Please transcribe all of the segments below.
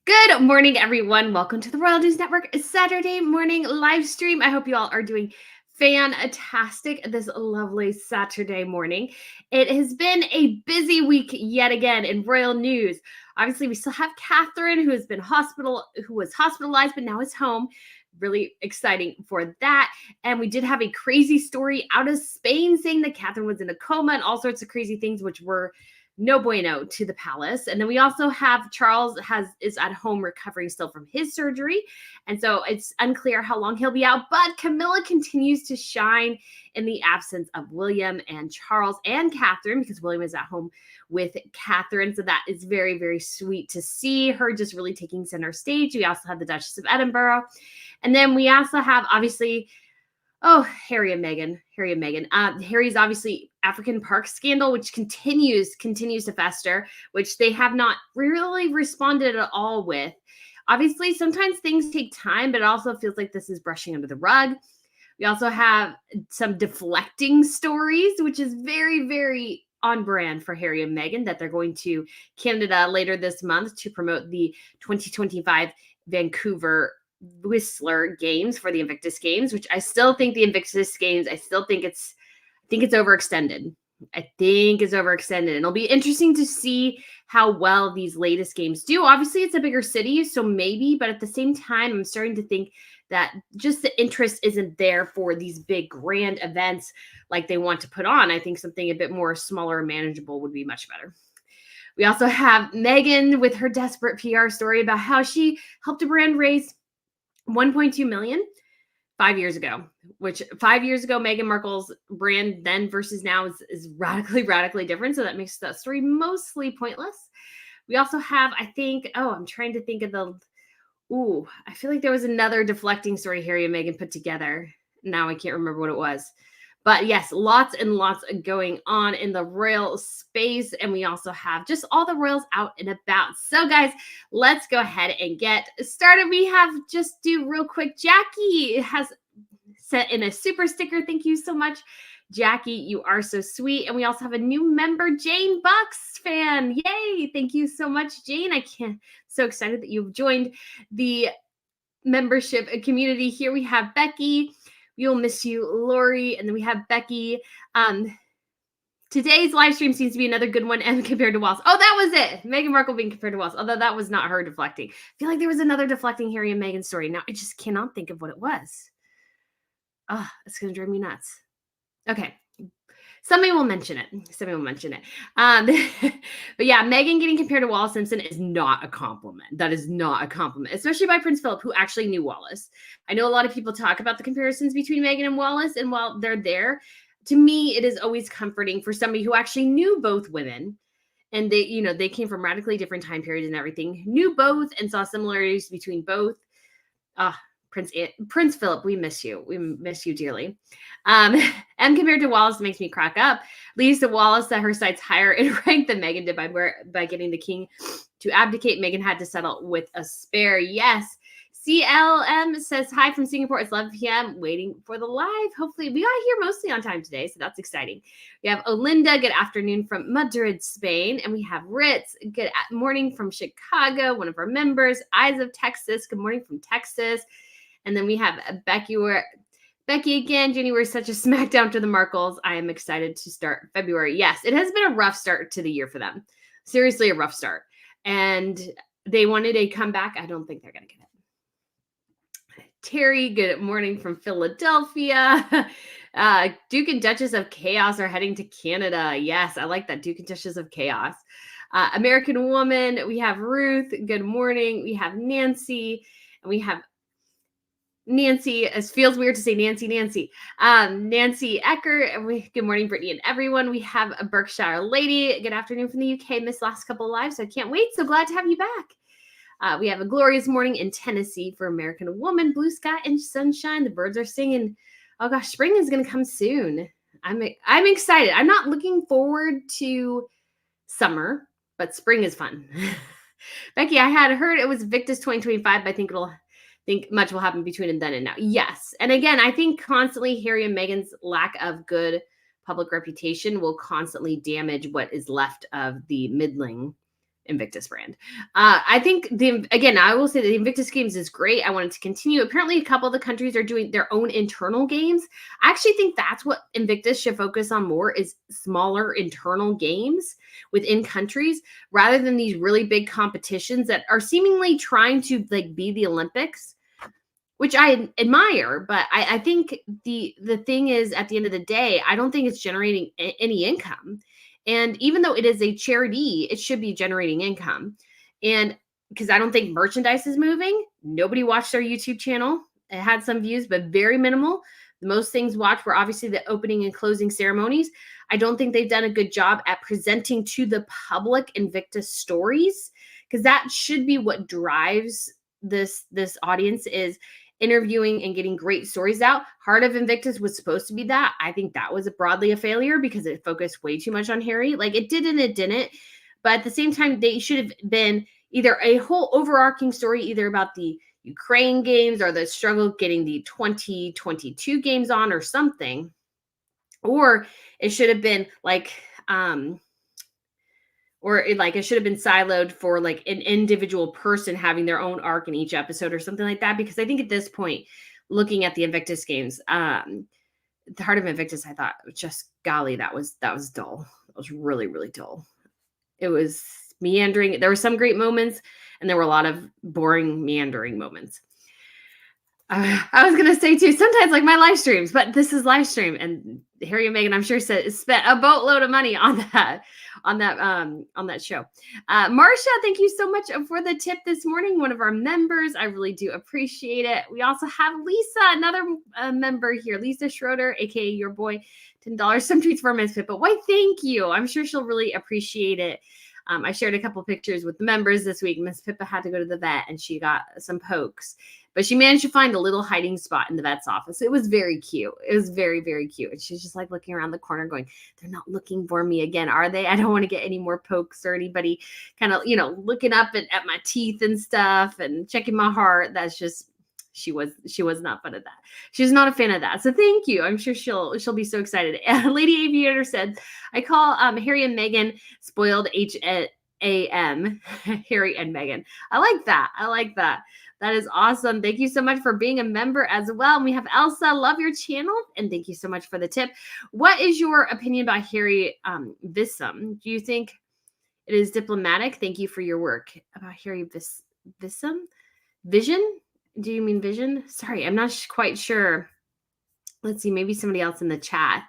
Good morning, everyone. Welcome to the Royal News Network Saturday morning live stream. I hope you all are doing fantastic this lovely Saturday morning. It has been a busy week yet again in royal news. Obviously, we still have Catherine, who was hospitalized, but now is home. Really exciting for that. And we did have a crazy story out of Spain saying that Catherine was in a coma and all sorts of crazy things, which were no bueno to the palace. And then we also have Charles is at home recovering still from his surgery. And so it's unclear how long he'll be out, but Camilla continues to shine in the absence of William and Charles and Catherine, because William is at home with Catherine. So that is very, very sweet to see her just really taking center stage. We also have the Duchess of Edinburgh. And then we also have, obviously, Harry and Meghan. Harry's obviously African Park scandal, which continues to fester, which they have not really responded at all with. Obviously, sometimes things take time, but it also feels like this is brushing under the rug. We also have some deflecting stories, which is very, very on brand for Harry and Meghan, that they're going to Canada later this month to promote the 2025 Vancouver Whistler Games for the Invictus Games, which I still think the Invictus Games, I think it's overextended. I think it's overextended. And it'll be interesting to see how well these latest games do. Obviously, it's a bigger city, so maybe, but at the same time, I'm starting to think that just the interest isn't there for these big grand events like they want to put on. I think something a bit more smaller and manageable would be much better. We also have Meghan with her desperate PR story about how she helped a brand raise $1.2 million 5 years ago, which 5 years ago, Meghan Markle's brand then versus now is radically different. So that makes that story mostly pointless. We also have, I feel like there was another deflecting story Harry and Meghan put together. Now I can't remember what it was. But yes, lots and lots going on in the royal space. And we also have just all the royals out and about. So guys, let's go ahead and get started. We have just do real quick. Jackie has sent in a super sticker. Thank you so much, Jackie. You are so sweet. And we also have a new member, Jane Bucks fan. Yay. Thank you so much, Jane. So excited that you've joined the membership community here. We have Becky. You'll miss you, Lori. And then we have Becky. Today's live stream seems to be another good one and compared to Wallis. Oh, that was it. Meghan Markle being compared to Wallis. Although that was not her deflecting. I feel like there was another deflecting Harry and Meghan story. Now I just cannot think of what it was. It's going to drive me nuts. Okay. Somebody will mention it. But yeah, Meghan getting compared to Wallis Simpson is not a compliment. That is not a compliment, especially by Prince Philip, who actually knew Wallis. I know a lot of people talk about the comparisons between Meghan and Wallis, and while they're there, to me, it is always comforting for somebody who actually knew both women. And they came from radically different time periods and everything, knew both and saw similarities between both. Prince Philip, we miss you. We miss you dearly. And compared to Wallis makes me crack up. Leads to Wallis that her side's higher in rank than Meghan did by getting the king to abdicate. Meghan had to settle with a spare. Yes. CLM says hi from Singapore. It's 11 p.m. Waiting for the live. Hopefully, we got here mostly on time today, so that's exciting. We have Olinda. Good afternoon from Madrid, Spain. And we have Ritz. Good morning from Chicago, one of our members. Eyes of Texas. Good morning from Texas. And then we have Becky again. January is such a smackdown to the Markles. I am excited to start February. Yes, it has been a rough start to the year for them. Seriously, a rough start. And they wanted a comeback. I don't think they're going to get it. Terry, good morning from Philadelphia. Duke and Duchess of Chaos are heading to Canada. Yes, I like that. Duke and Duchess of Chaos. American Woman. We have Ruth. Good morning. We have Nancy. And we have Nancy. It feels weird to say Nancy. Nancy Ecker. Good morning, Brittany and everyone. We have a Berkshire lady. Good afternoon from the UK. Missed last couple of lives, so I can't wait. So glad to have you back. We have a glorious morning in Tennessee for American Woman. Blue sky and sunshine. The birds are singing. Oh gosh, spring is going to come soon. I'm excited. I'm not looking forward to summer, but spring is fun. Becky, I had heard it was Invictus 2025, but I think much will happen between then and now. Yes. And again, I think constantly Harry and Meghan's lack of good public reputation will constantly damage what is left of the middling Invictus brand. I think I will say the Invictus Games is great. I want it to continue. Apparently, a couple of the countries are doing their own internal games. I actually think that's what Invictus should focus on more, is smaller internal games within countries rather than these really big competitions that are seemingly trying to like be the Olympics, which I admire. But I think the thing is, at the end of the day, I don't think it's generating any income. And even though it is a charity, it should be generating income. And because I don't think merchandise is moving. Nobody watched their YouTube channel. It had some views, but very minimal. The most things watched were obviously the opening and closing ceremonies. I don't think they've done a good job at presenting to the public Invictus stories, because that should be what drives this audience, is interviewing and getting great stories out. Heart of Invictus was supposed to be that. I think that was broadly a failure because it focused way too much on Harry. Like, it did and it didn't. But at the same time, they should have been either a whole overarching story, either about the Ukraine games or the struggle getting the 2022 games on or something. Or it should have been like, it should have been siloed for like an individual person having their own arc in each episode or something like that. Because I think at this point, looking at the Invictus Games, the Heart of Invictus, I thought, just golly, that was dull. It was really, really dull. It was meandering. There were some great moments, and there were a lot of boring, meandering moments. I was gonna say too, sometimes like my live streams, but this is live stream, and Harry and Meghan, I'm sure, spent a boatload of money on that show. Marcia, thank you so much for the tip this morning. One of our members, I really do appreciate it. We also have Lisa, another member here, Lisa Schroeder, aka your boy, $10. Some treats for Miss Pip, but why? Thank you. I'm sure she'll really appreciate it. I shared a couple pictures with the members this week. Miss Pippa had to go to the vet and she got some pokes, but she managed to find a little hiding spot in the vet's office. It was very cute. It was very, very cute. And she's just like looking around the corner going, they're not looking for me again, are they? I don't want to get any more pokes or anybody kind of, looking up at my teeth and stuff and checking my heart. That's just, she was not fun at that. She's not a fan of that. So thank you. I'm sure she'll be so excited. Lady Aviator said, I call Harry and Meghan spoiled HAM, Harry and Meghan. I like that. That is awesome. Thank you so much for being a member as well. And we have Elsa, love your channel. And thank you so much for the tip. What is your opinion about Harry Vissam? Do you think it is diplomatic? Thank you for your work. About Harry Vissam? Vision? Do you mean vision? Sorry, I'm not quite sure. Let's see. Maybe somebody else in the chat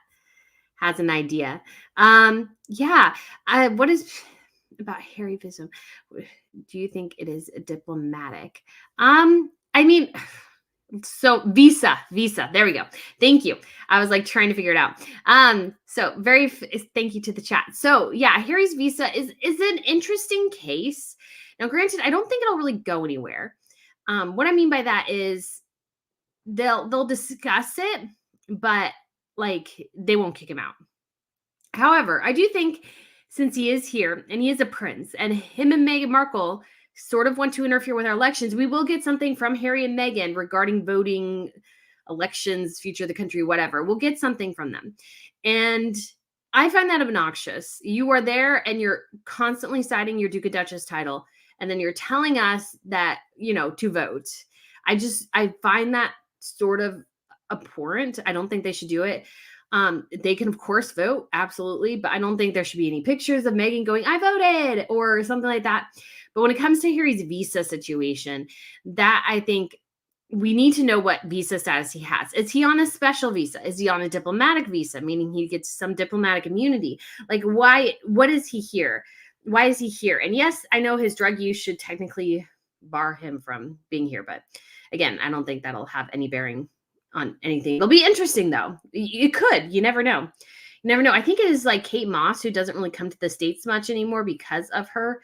has an idea. What is about Harry Vissam? Do you think it is diplomatic? So visa. There we go. Thank you. I was like trying to figure it out. Thank you to the chat. So yeah, Harry's visa is an interesting case. Now, granted, I don't think it'll really go anywhere. What I mean by that is they'll discuss it, but like they won't kick him out. However, I do think since he is here and he is a prince and him and Meghan Markle sort of want to interfere with our elections, we will get something from Harry and Meghan regarding voting, elections, future of the country, whatever. We'll get something from them. And I find that obnoxious. You are there and you're constantly citing your Duke and Duchess title. And then you're telling us that, to vote. I find that sort of abhorrent. I don't think they should do it. They can, of course, vote. Absolutely. But I don't think there should be any pictures of Meghan going, I voted, or something like that. But when it comes to Harry's visa situation, that I think we need to know what visa status he has. Is he on a special visa? Is he on a diplomatic visa, meaning he gets some diplomatic immunity? Like, what is he here? Why is he here? And yes, I know his drug use should technically bar him from being here. But again, I don't think that'll have any bearing on anything. It'll be interesting, though. It could. You never know. I think it is like Kate Moss, who doesn't really come to the States much anymore because of her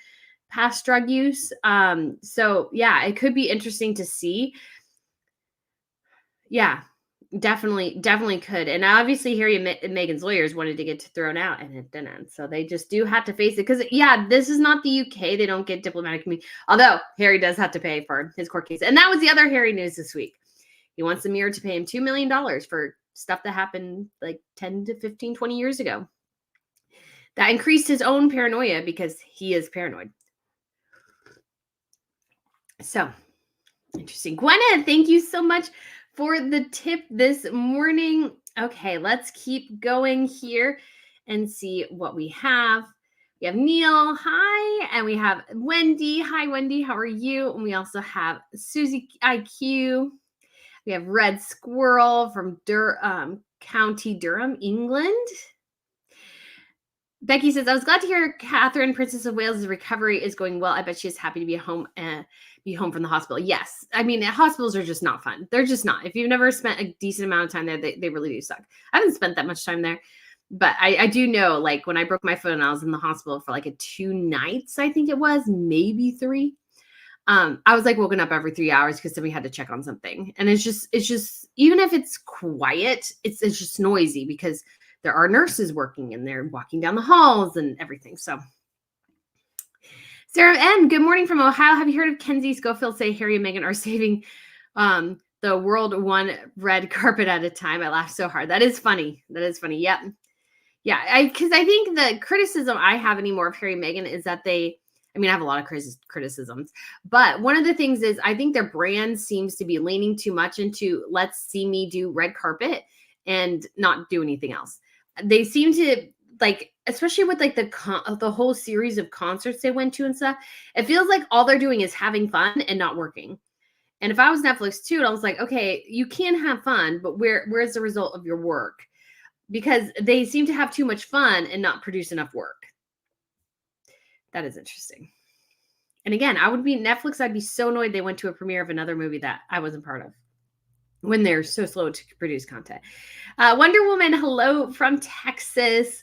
past drug use. So, yeah, it could be interesting to see. Yeah. Definitely could. And obviously Harry and Meghan's lawyers wanted to get thrown out and it didn't. So they just do have to face it. Because this is not the UK. They don't get diplomatic immunity. Although Harry does have to pay for his court case. And that was the other Harry news this week. He wants the Mirror to pay him $2 million for stuff that happened like 10 to 15, 20 years ago. That increased his own paranoia because he is paranoid. So interesting. Gwyneth, thank you so much for the tip this morning. Okay, let's keep going here and see what we have. We have Neil, hi, and we have Wendy. Hi, Wendy, how are you? And we also have Susie IQ. We have Red Squirrel from County Durham, England. Becky says, I was glad to hear Catherine, Princess of Wales' recovery is going well. I bet she is happy to be home from the hospital. Yes. I mean, hospitals are just not fun. They're just not. If you've never spent a decent amount of time there, they really do suck. I haven't spent that much time there, but I do know, like, when I broke my foot and I was in the hospital for like 2 nights, I think it was, maybe 3. I was like woken up every 3 hours because then we had to check on something. And it's just, even if it's quiet, it's just noisy because there are nurses working and they're walking down the halls and everything. So Sarah M., good morning from Ohio. Have you heard of Kenzie Schofield say Harry and Meghan are saving the world one red carpet at a time? I laughed so hard. That is funny. Yep. Yeah. Because I think the criticism I have anymore of Harry and Meghan is that I have a lot of criticisms, but one of the things is I think their brand seems to be leaning too much into let's see me do red carpet and not do anything else. They seem to, like, especially with like the whole series of concerts they went to and stuff, it feels like all they're doing is having fun and not working. And if I was Netflix too, I was like, okay, you can have fun, but where's the result of your work? Because they seem to have too much fun and not produce enough work. That is interesting. And again, I would be Netflix. I'd be so annoyed they went to a premiere of another movie that I wasn't part of when they're so slow to produce content. Wonder Woman, hello from Texas.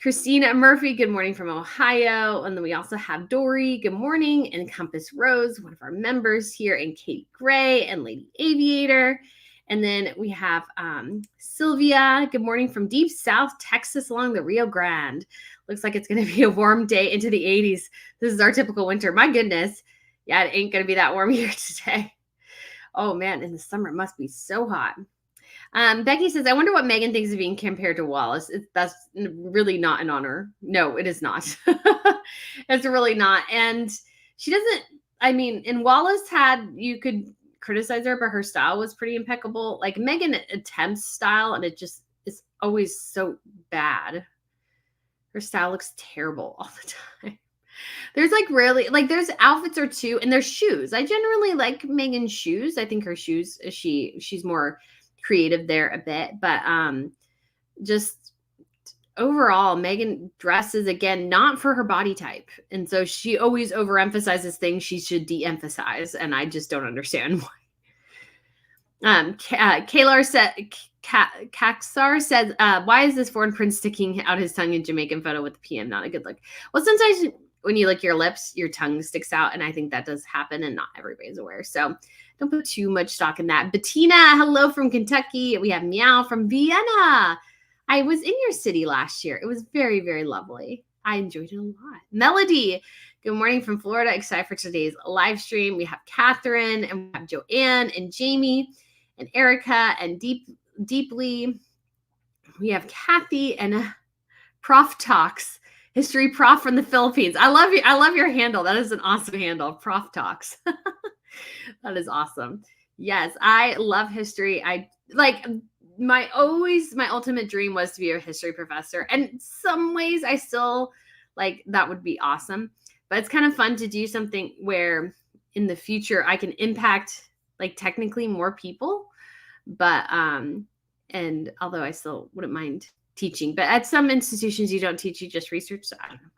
Christina Murphy, good morning from Ohio. And then we also have Dory, good morning. And Compass Rose, one of our members here. And Katie Gray and Lady Aviator. And then we have Sylvia, good morning from deep South Texas along the Rio Grande. Looks like it's going to be a warm day into the 80s. This is our typical winter. My goodness. Yeah, it ain't going to be that warm here today. Oh, man, in the summer, it must be so hot. Becky says, I wonder what Meghan thinks of being compared to Wallis. That's really not an honor. No, it is not. It's really not. And she doesn't, and Wallis you could criticize her, but her style was pretty impeccable. Like Meghan attempts style, and it just is always so bad. Her style looks terrible all the time. There's like rarely, like there's outfits or two, and there's shoes. I generally like Meghan's shoes. I think her shoes, she's more creative there a bit, but just overall, Meghan dresses, again, not for her body type. And so she always overemphasizes things she should de-emphasize, and I just don't understand why. Kalar said, Kaxar says, why is this foreign prince sticking out his tongue in Jamaican photo with the PM? Not a good look. Well, sometimes when you lick your lips, your tongue sticks out, and I think that does happen, and not everybody's aware. So don't put too much stock in that. Bettina, hello from Kentucky. We have Meow from Vienna. I was in your city last year. It was very, very lovely. I enjoyed it a lot. Melody, good morning from Florida. Excited for today's live stream. We have Catherine, and we have Joanne and Jamie and Erica and Deeply. We have Kathy and Prof Talks, history prof from the Philippines. I love your handle. That is an awesome handle, Prof Talks. That is awesome. Yes, I love history. I like my ultimate dream was to be a history professor. And in some ways I still like that would be awesome. But it's kind of fun to do something where in the future I can impact like technically more people. But and although I still wouldn't mind teaching, but at some institutions you don't teach, you just research. So I don't know.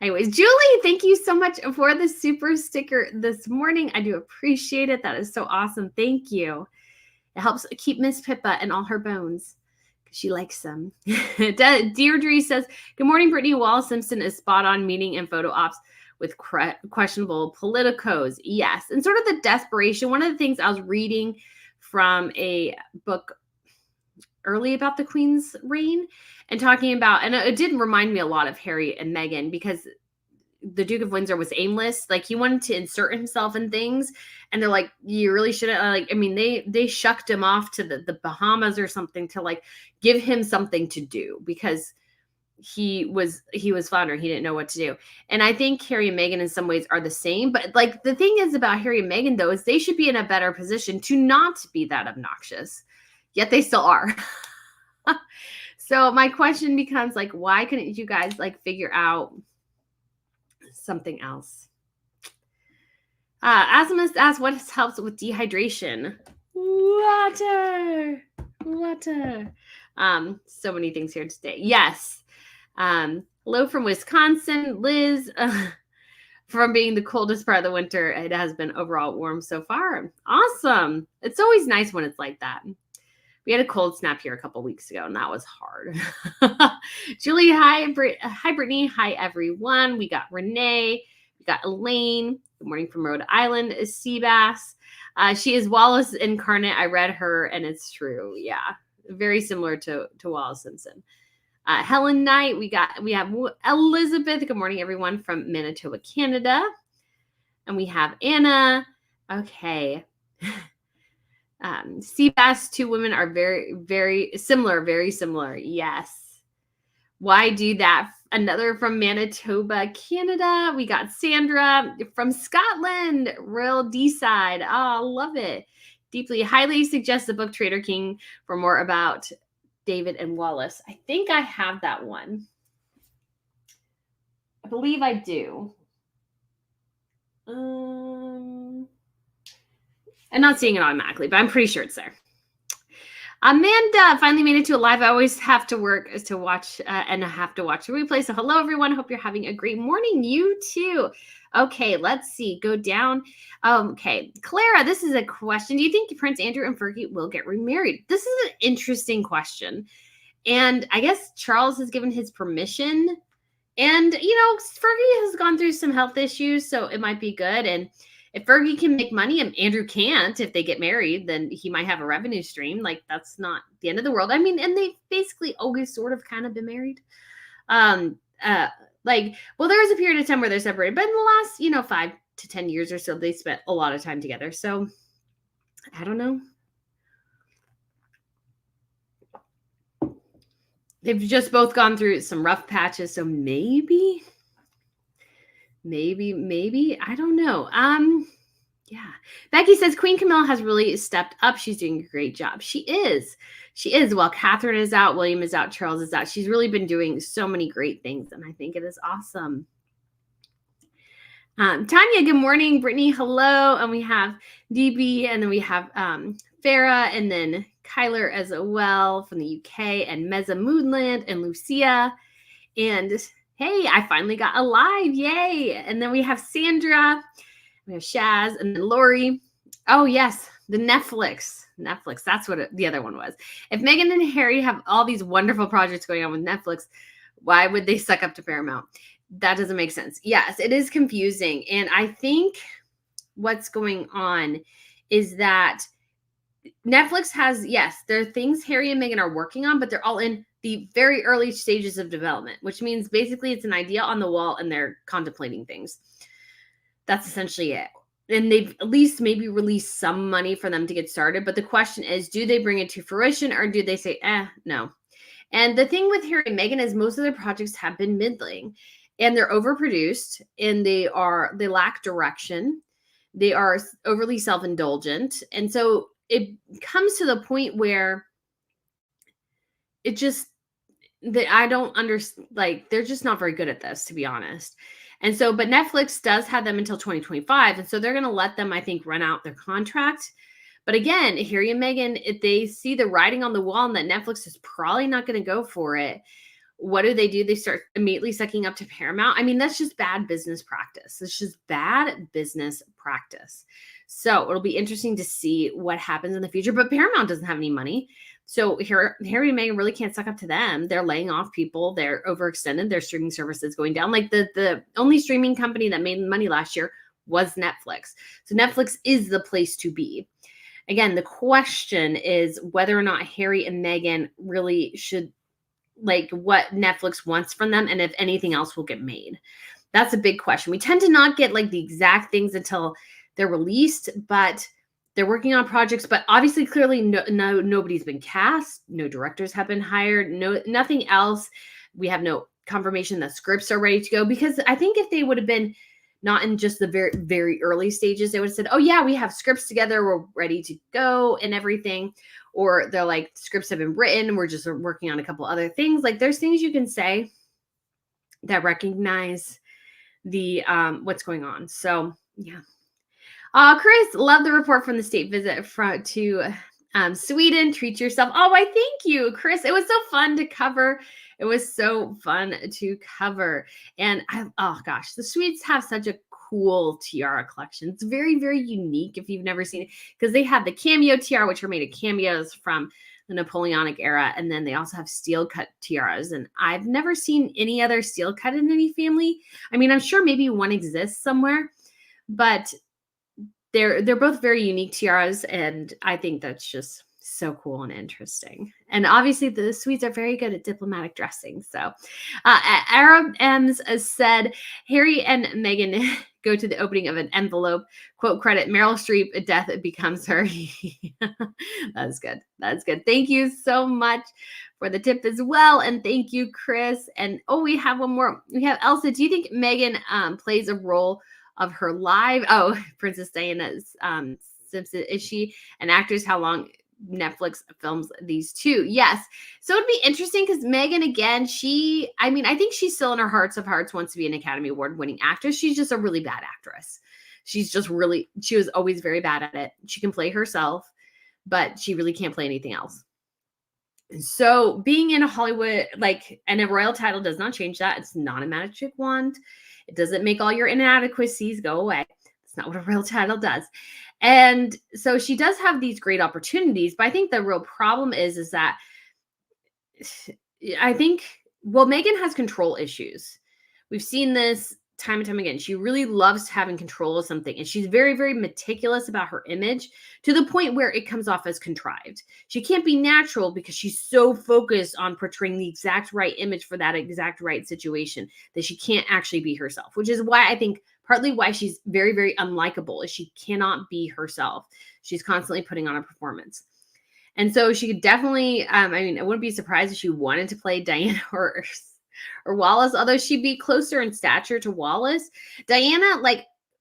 Anyways, Julie, thank you so much for the super sticker this morning. I do appreciate it. That is so awesome. Thank you. It helps keep Miss Pippa and all her bones because she likes them. Deirdre says, good morning, Brittany. Wallis Simpson is spot on meeting and photo ops with questionable politicos. Yes. And sort of the desperation. One of the things I was reading from a book early about the Queen's reign and talking about, and it did remind me a lot of Harry and Meghan because the Duke of Windsor was aimless. Like he wanted to insert himself in things and they're like, you really shouldn't. They shucked him off to the Bahamas or something to like give him something to do because he was floundering. He didn't know what to do. And I think Harry and Meghan in some ways are the same. But like the thing is about Harry and Meghan though is they should be in a better position to not be that obnoxious. Yet they still are. So my question becomes like, why couldn't you guys like figure out something else? Asimus asks, what helps with dehydration? Water. So many things here today. Yes. Hello from Wisconsin, Liz. From being the coldest part of the winter, it has been overall warm so far. Awesome. It's always nice when it's like that. We had a cold snap here a couple weeks ago, and that was hard. Julie, hi. Hi, Brittany. Hi, everyone. We got Renee. We got Elaine. Good morning from Rhode Island. Seabass. She is Wallis incarnate. I read her, and it's true. Yeah, very similar to Wallis Simpson. Helen Knight. We have Elizabeth. Good morning, everyone from Manitoba, Canada. And we have Anna. Okay. Seabass, two women are very, very similar. Very similar. Yes. Why do that? Another from Manitoba, Canada. We got Sandra from Scotland. Real D-side. Oh, love it. Deeply, highly suggest the book Trader King for more about David and Wallis. I think I have that one. I believe I do. I'm not seeing it automatically, but I'm pretty sure it's there. Amanda finally made it to a live. I always have to work to watch and I have to watch the replay. So hello, everyone. Hope you're having a great morning. You too. Okay, let's see. Go down. Okay, Clara, this is a question. Do you think Prince Andrew and Fergie will get remarried? This is an interesting question. And I guess Charles has given his permission. And, Fergie has gone through some health issues, so it might be good. And if Fergie can make money and Andrew can't, if they get married, then he might have a revenue stream. Like, that's not the end of the world. I mean, and they've basically always sort of kind of been married. There was a period of time where they're separated, but in the last, 5 to 10 years or so, they spent a lot of time together. So, I don't know. They've just both gone through some rough patches, so maybe, I don't know. Yeah. Becky says Queen Camilla has really stepped up. She's doing a great job. She is. While Catherine is out, William is out, Charles is out. She's really been doing so many great things, and I think it is awesome. Tanya, good morning. Brittany, hello. And we have DB, and then we have Farah, and then Kyler as well from the UK, and Meza Moonland, and Lucia. And hey, I finally got a live. Yay. And then we have Sandra, we have Shaz, and then Lori. Oh, yes, the Netflix. That's what the other one was. If Meghan and Harry have all these wonderful projects going on with Netflix, why would they suck up to Paramount? That doesn't make sense. Yes, it is confusing. And I think what's going on is that Netflix has, yes, there are things Harry and Meghan are working on, but they're all in the very early stages of development, which means basically it's an idea on the wall and they're contemplating things. That's essentially it. And they've at least maybe released some money for them to get started. But the question is, do they bring it to fruition or do they say, no? And the thing with Harry and Meghan is most of their projects have been middling. And they're overproduced, and they lack direction. They are overly self-indulgent. And so it comes to the point where I don't understand, they're just not very good at this, to be honest. And so, but Netflix does have them until 2025. And so they're going to let them, I think, run out their contract. But again, Harry and Meghan, if they see the writing on the wall and that Netflix is probably not going to go for it, what do? They start immediately sucking up to Paramount. I mean, that's just bad business practice. It's just bad business practice. So it'll be interesting to see what happens in the future. But Paramount doesn't have any money. So Harry and Meghan really can't suck up to them. They're laying off people. They're overextended. Their streaming service is going down. Like the only streaming company that made money last year was Netflix. So Netflix is the place to be. Again, the question is whether or not Harry and Meghan really should, what Netflix wants from them, and if anything else will get made. That's a big question. We tend to not get the exact things until they're released, but they're working on projects. But obviously, clearly, nobody's been cast. No directors have been hired. Nothing else We have no confirmation that scripts are ready to go, because I think if they would have been not in just the very, very early stages, they would have said, oh yeah, we have scripts together, we're ready to go and everything. Or they're like, scripts have been written, we're just working on a couple other things. Like, there's things you can say that recognize the what's going on. So yeah. Chris, love the report from the state visit to Sweden. Treat yourself. Oh, I thank you, Chris. It was so fun to cover. It was so fun to cover. And oh gosh, the Swedes have such a cool tiara collection. It's very, very unique if you've never seen it, because they have the cameo tiara, which are made of cameos from the Napoleonic era. And then they also have steel cut tiaras. And I've never seen any other steel cut in any family. I mean, I'm sure maybe one exists somewhere, but they're both very unique tiaras, and I think that's just so cool and interesting. And obviously the Swedes are very good at diplomatic dressing. So Arab M's said Harry and Meghan go to the opening of an envelope, quote, credit Meryl Streep, death becomes her. That's good. That's good. Thank you so much for the tip as well. And thank you, Chris. And we have one more. We have Elsa. Do you think Meghan plays a role of her live? Oh, Princess Diana's Simpson. Is she an actress? How long Netflix films these two? Yes. So it'd be interesting, because Meghan, again, I think she's still in her hearts of hearts wants to be an Academy Award winning actress. She's just a really bad actress. She was always very bad at it. She can play herself, but she really can't play anything else. So being in a Hollywood, and a royal title does not change that. It's not a magic wand. It doesn't make all your inadequacies go away. That's not what a royal title does. And so she does have these great opportunities, but I think the real problem is that I think, Meghan has control issues. We've seen this time and time again. She really loves having control of something, and she's very, very meticulous about her image, to the point where it comes off as contrived. She can't be natural because she's so focused on portraying the exact right image for that exact right situation that she can't actually be herself, which is why I think partly why she's very, very unlikable is she cannot be herself. She's constantly putting on a performance. And so she could definitely, I wouldn't be surprised if she wanted to play Diana or Wallis, although she'd be closer in stature to Wallis. Diana,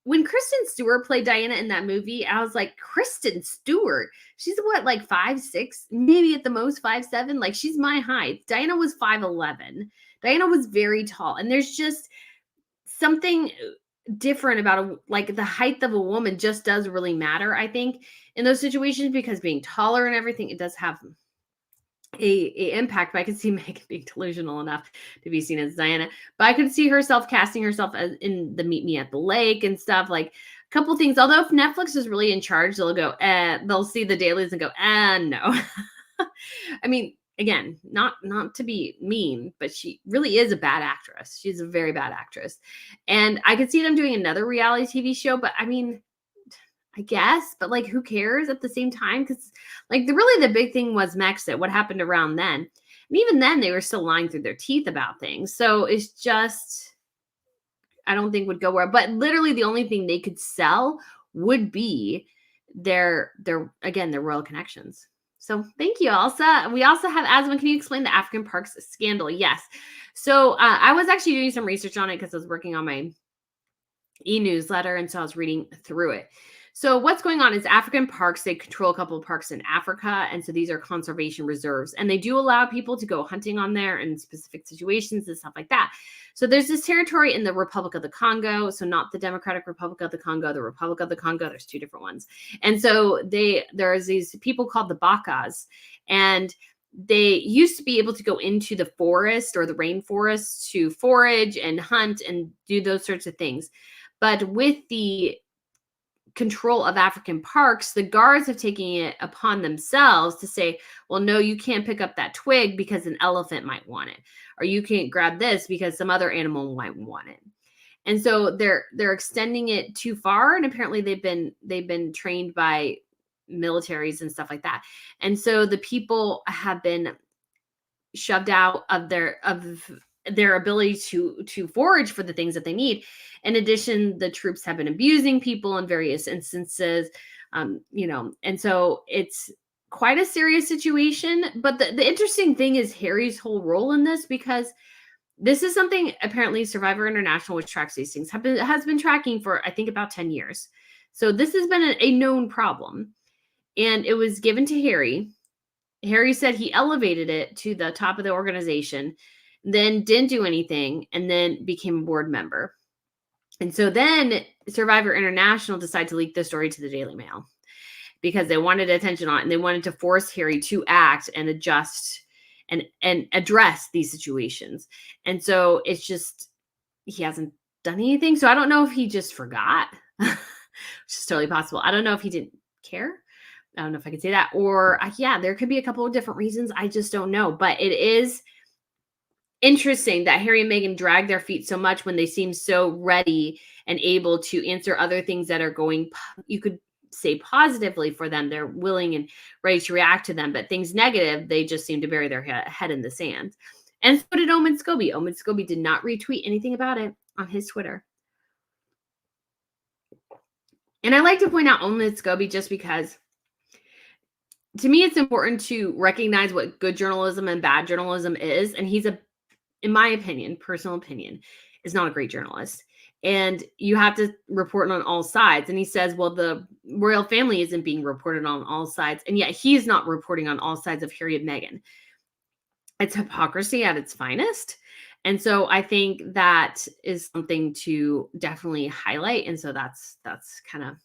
when Kristen Stewart played Diana in that movie, I was like, Kristen Stewart, she's what, 5'6", maybe at the most 5'7", she's my height. Diana was 5'11". Diana was very tall, and there's just something different about the height of a woman just does really matter, I think, in those situations, because being taller and everything, it does have a impact. But I could see Meghan being delusional enough to be seen as Diana, but I could see herself casting herself as in the Meet Me at the Lake and stuff, a couple things. Although if Netflix is really in charge, they'll go, they'll see the dailies and go, no. I mean, again, not to be mean, but she really is a bad actress. She's a very bad actress. And I could see them doing another reality TV show, but I mean, I guess, but who cares at the same time? Because the big thing was Brexit, what happened around then. And even then they were still lying through their teeth about things. So it's just, I don't think would go well. But literally the only thing they could sell would be their royal connections. So thank you, Elsa. We also have Asma. Can you explain the African Parks scandal? Yes. So I was actually doing some research on it because I was working on my e-newsletter, and so I was reading through it. So what's going on is African parks, they control a couple of parks in Africa. And so these are conservation reserves, and they do allow people to go hunting on there in specific situations and stuff like that. So there's this territory in the Republic of the Congo. So not the Democratic Republic of the Congo, the Republic of the Congo. There's two different ones. And so there's these people called the Bakas, and they used to be able to go into the forest or the rainforest to forage and hunt and do those sorts of things. But with the control of African parks, the guards have taken it upon themselves to say, well, no, you can't pick up that twig because an elephant might want it, or you can't grab this because some other animal might want it. And so they're extending it too far, and apparently they've been trained by militaries and stuff like that. And so the people have been shoved out of their ability to forage for the things that they need. In addition, the troops have been abusing people in various instances, and so it's quite a serious situation. But the interesting thing is Harry's whole role in this, because this is something apparently Survivor International, which tracks these things, has been tracking for, I think, about 10 years. So this has been a known problem. And it was given to Harry. Harry said he elevated it to the top of the organization, then didn't do anything, and then became a board member. And so then Survivor International decided to leak the story to the Daily Mail because they wanted attention on it, and they wanted to force Harry to act and adjust and address these situations. And so it's just, he hasn't done anything. So I don't know if he just forgot, which is totally possible. I don't know if he didn't care. I don't know if I could say that. Or yeah, there could be a couple of different reasons. I just don't know. But it is interesting that Harry and Meghan drag their feet so much when they seem so ready and able to answer other things that are going, you could say positively for them. They're willing and ready to react to them, but things negative, they just seem to bury their head in the sand. And so did Omen Scobie. Omen Scobie did not retweet anything about it on his Twitter. And I like to point out Omen Scobie just because to me, it's important to recognize what good journalism and bad journalism is. And he's in my opinion, personal opinion, is not a great journalist. And you have to report on all sides. And he says, well, the royal family isn't being reported on all sides. And yet he's not reporting on all sides of Harry and Meghan. It's hypocrisy at its finest. And so I think that is something to definitely highlight. And so that's kind of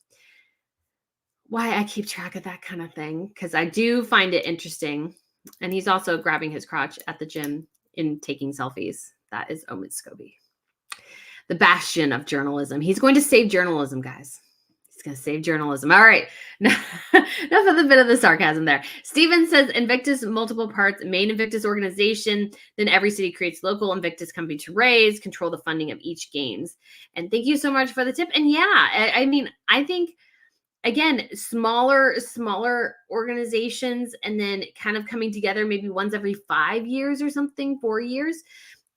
why I keep track of that kind of thing, because I do find it interesting. And he's also grabbing his crotch at the gym in taking selfies. That is Omid Scobie, the bastion of journalism. He's going to save journalism, guys. He's going to save journalism. All right. Enough of the bit of the sarcasm there. Steven says Invictus, multiple parts, main Invictus organization. Then every city creates local Invictus company to raise, control the funding of each games. And thank you so much for the tip. And yeah, I mean, I think, again, smaller organizations and then kind of coming together maybe once every 5 years or something, 4 years.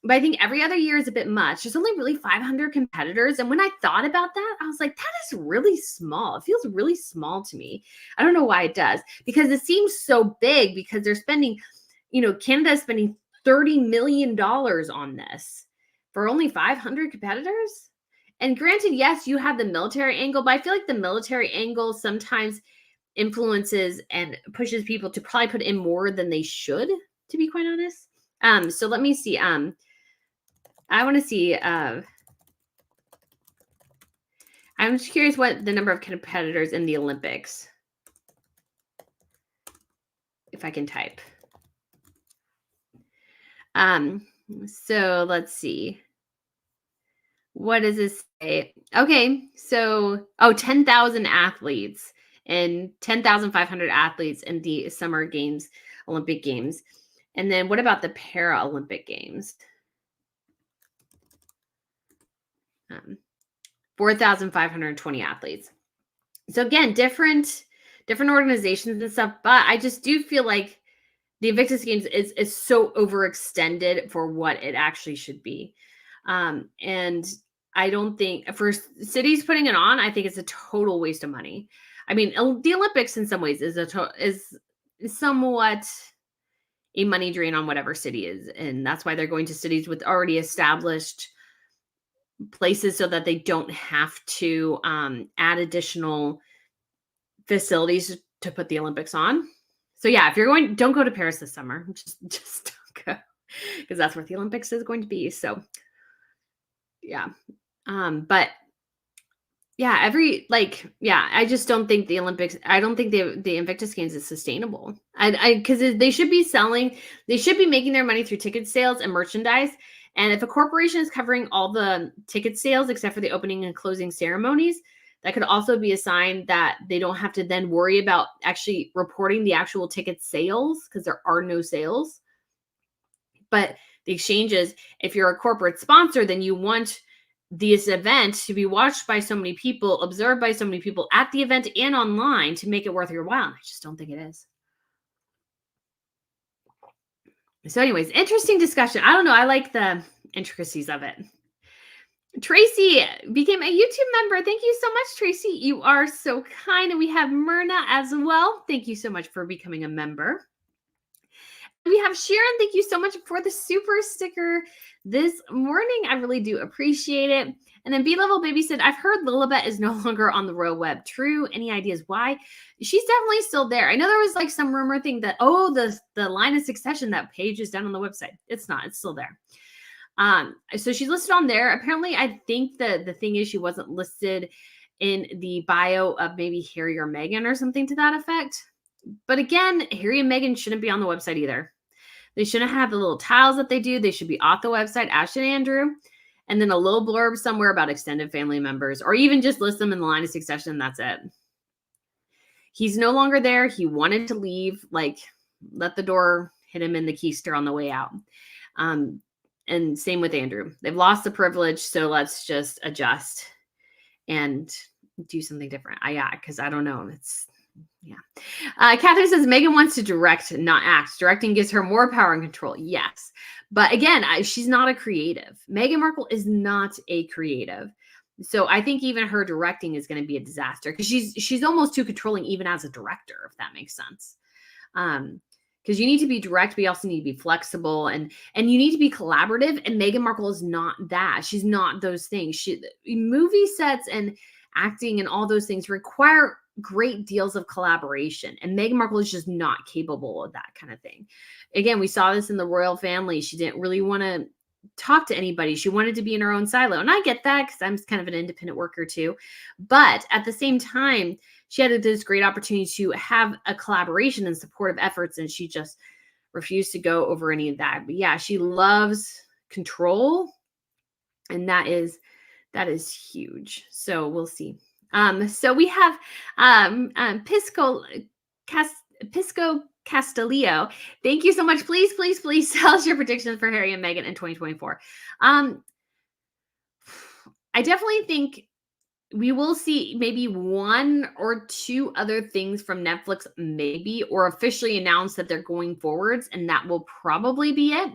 But I think every other year is a bit much. There's only really 500 competitors. And when I thought about that, I was like, that is really small. It feels really small to me. I don't know why it does, because it seems so big because they're spending, Canada is spending $30 million on this for only 500 competitors. And granted, yes, you have the military angle, but I feel like the military angle sometimes influences and pushes people to probably put in more than they should, to be quite honest. So let me see. I want to see. I'm just curious what the number of competitors in the Olympics. If I can type. So let's see. What does this say? Okay, so 10,000 athletes and 10,500 athletes in the Summer Games, Olympic Games. And then what about the Paralympic Games? 4,520 athletes. So again, different organizations and stuff, but I just do feel like the Invictus Games is so overextended for what it actually should be. And I don't think for cities putting it on, I think it's a total waste of money. I mean, the Olympics in some ways is somewhat a money drain on whatever city is. And that's why they're going to cities with already established places so that they don't have to add additional facilities to put the Olympics on. So yeah, if you're going, don't go to Paris this summer. Just don't go, because that's where the Olympics is going to be. So yeah. But yeah, I just don't think the Olympics, I don't think the Invictus Games is sustainable. Because they should be making their money through ticket sales and merchandise. And if a corporation is covering all the ticket sales, except for the opening and closing ceremonies, that could also be a sign that they don't have to then worry about actually reporting the actual ticket sales, because there are no sales. But the exchanges, if you're a corporate sponsor, then you want this event to be watched by so many people, observed by so many people at the event and online to make it worth your while. I just don't think it is. So anyways, interesting discussion. I don't know. I like the intricacies of it. Tracy became a YouTube member. Thank you so much, Tracy. You are so kind. And we have Myrna as well. Thank you so much for becoming a member. we have Sharon. Thank you so much for the super sticker this morning. I really do appreciate it. And then B-Level Baby said, I've heard Lilibet is no longer on the royal web. True. Any ideas why? She's definitely still there. I know there was like some rumor thing that, oh, the line of succession, that page is down on the website. It's not. It's still there. So she's listed on there. Apparently, I think the thing is she wasn't listed in the bio of maybe Harry or Meghan or something to that effect. But again, Harry and Meghan shouldn't be on the website either. They shouldn't have the little tiles that they do. They should be off the website, Ash and Andrew, and then a little blurb somewhere about extended family members, or even just list them in the line of succession. That's it. He's no longer there. He wanted to leave. Like, let the door hit him in the keister on the way out. And same with Andrew. They've lost the privilege, so let's just adjust and do something different. Because I don't know. Catherine says Meghan wants to direct, not act. Directing gives her more power and control. Yes. But again, she's not a creative. Meghan Markle is not a creative. So I think even her directing is going to be a disaster because she's almost too controlling even as a director, if that makes sense. Because you need to be direct, but you also need to be flexible and you need to be collaborative. And Meghan Markle is not that. She's not those things. Movie sets and acting and all those things require great deals of collaboration. And Meghan Markle is just not capable of that kind of thing. Again, we saw this in the royal family. She didn't really want to talk to anybody. She wanted to be in her own silo. And I get that because I'm kind of an independent worker too. But at the same time, she had this great opportunity to have a collaboration and supportive efforts, and she just refused to go over any of that. But yeah, she loves control, and that is huge. So we'll see. So we have Pisco Castillo. Thank you so much. Please tell us your predictions for Harry and Meghan in 2024. I definitely think we will see maybe one or two other things from Netflix, maybe, or officially announce that they're going forwards, and that will probably be it.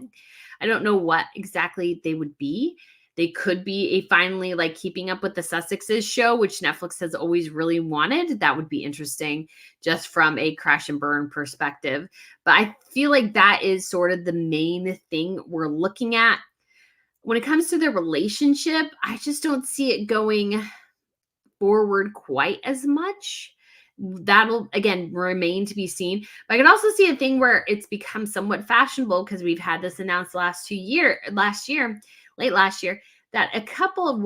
I don't know what exactly they would be. They could be a finally like Keeping Up with the Sussexes show, which Netflix has always really wanted. That would be interesting just from a crash and burn perspective. But I feel like that is sort of the main thing we're looking at. When it comes to their relationship, I just don't see it going forward quite as much. That'll again remain to be seen. But I can also see a thing where it's become somewhat fashionable because we've had this announced late last year, that a couple of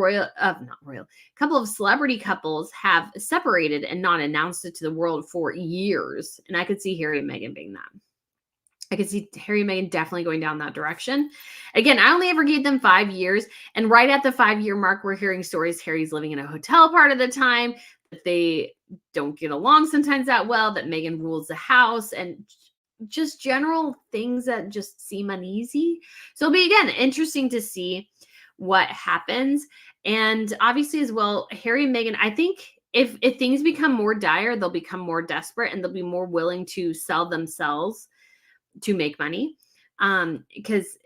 celebrity couples have separated and not announced it to the world for years. And I could see Harry and Meghan being that. I could see Harry and Meghan definitely going down that direction. Again, I only ever gave them 5 years. And right at the 5-year mark, we're hearing stories Harry's living in a hotel part of the time, that they don't get along sometimes that well, that Meghan rules the house, and just general things that just seem uneasy. So it'll be, again, interesting to see what happens. And obviously as well, Harry and Meghan, I think if things become more dire, they'll become more desperate and they'll be more willing to sell themselves to make money. Because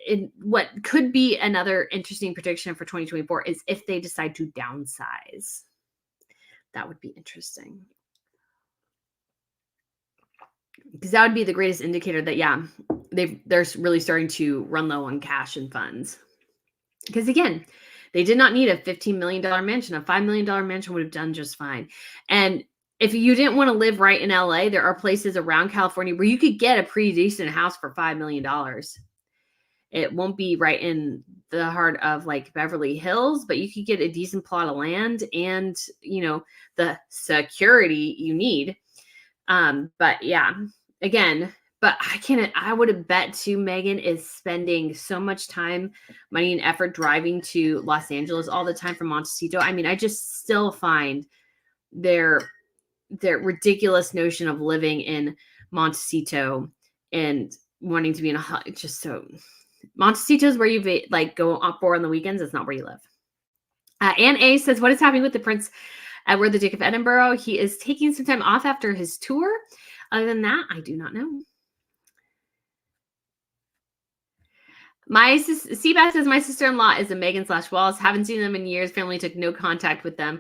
what could be another interesting prediction for 2024 is if they decide to downsize. That would be interesting. Because that would be the greatest indicator that, yeah, they're really starting to run low on cash and funds. Because again, they did not need a $15 million mansion. A $5 million mansion would have done just fine. And if you didn't want to live right in LA, there are places around California where you could get a pretty decent house for $5 million. It won't be right in the heart of like Beverly Hills, but you could get a decent plot of land and, the security you need. But yeah, again, but I would have bet too, Meghan is spending so much time, money, and effort driving to Los Angeles all the time from Montecito. I mean, I just still find their ridiculous notion of living in Montecito and wanting to be in Montecito is where you like go up for on the weekends. It's not where you live. Anne A says, what is happening with the Prince Edward, the Duke of Edinburgh? He is taking some time off after his tour. Other than that, I do not know. Seabass says, my sister-in-law is a Meghan / Wallis. Haven't seen them in years. Family took no contact with them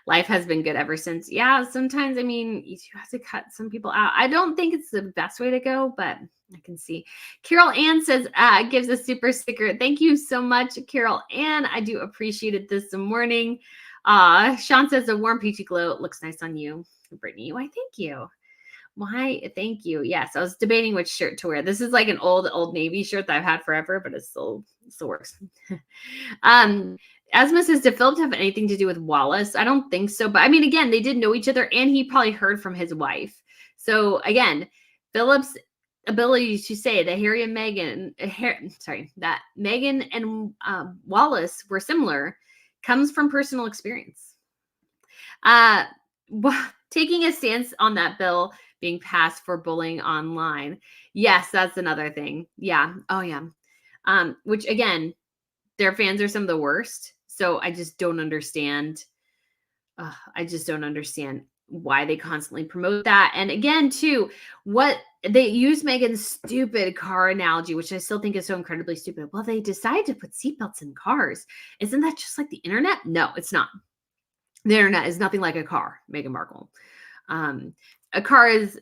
Life has been good ever since. Yeah, sometimes, I mean, you have to cut some people out. I don't think it's the best way to go, but I can see. Carol Ann says, gives a super sticker. Thank you so much, Carol Ann. I do appreciate it this morning. Sean says, a warm peachy glow. It looks nice on you, Brittany. Why, thank you. Why, thank you. Yes, I was debating which shirt to wear. This is like an Old Navy shirt that I've had forever, but it still works. Asma says, did Philip have anything to do with Wallis? I don't think so. But I mean, again, they did know each other and he probably heard from his wife. So again, Philip's ability to say that Harry and Meghan, that Meghan and Wallis were similar comes from personal experience. Taking a stance on that bill being passed for bullying online. Yes, that's another thing. Yeah. Oh, yeah. Which again, their fans are some of the worst. So I just don't understand. I just don't understand why they constantly promote that. And again, too, what they use Meghan's stupid car analogy, which I still think is so incredibly stupid. Well, they decided to put seatbelts in cars. Isn't that just like the internet? No, it's not. The internet is nothing like a car, Meghan Markle. A car is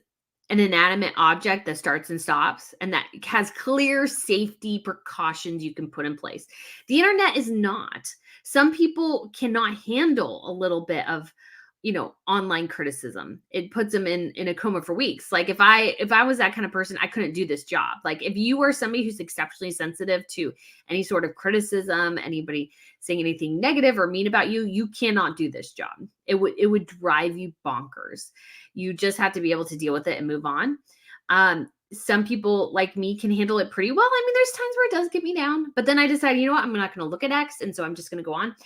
an inanimate object that starts and stops and that has clear safety precautions you can put in place. The internet is not. Some people cannot handle a little bit of, online criticism. It puts them in a coma for weeks. Like if I was that kind of person, I couldn't do this job. Like if you are somebody who's exceptionally sensitive to any sort of criticism, anybody saying anything negative or mean about you, you cannot do this job. It would drive you bonkers. You just have to be able to deal with it and move on. Some people like me can handle it pretty well. I mean, there's times where it does get me down, but then I decide, you know what, I'm not going to look at X. And so I'm just going to go on.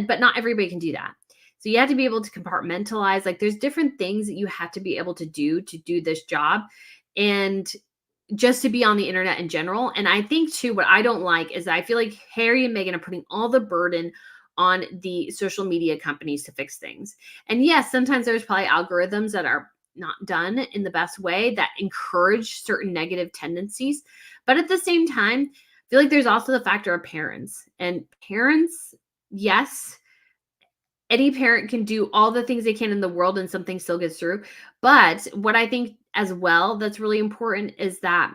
But not everybody can do that. So you have to be able to compartmentalize. Like there's different things that you have to be able to do this job and just to be on the internet in general. And I think too, what I don't like is I feel like Harry and Meghan are putting all the burden on the social media companies to fix things. And yes, sometimes there's probably algorithms that are not done in the best way that encourage certain negative tendencies. But at the same time, I feel like there's also the factor of parents. And parents, yes, any parent can do all the things they can in the world and something still gets through. But what I think as well that's really important is that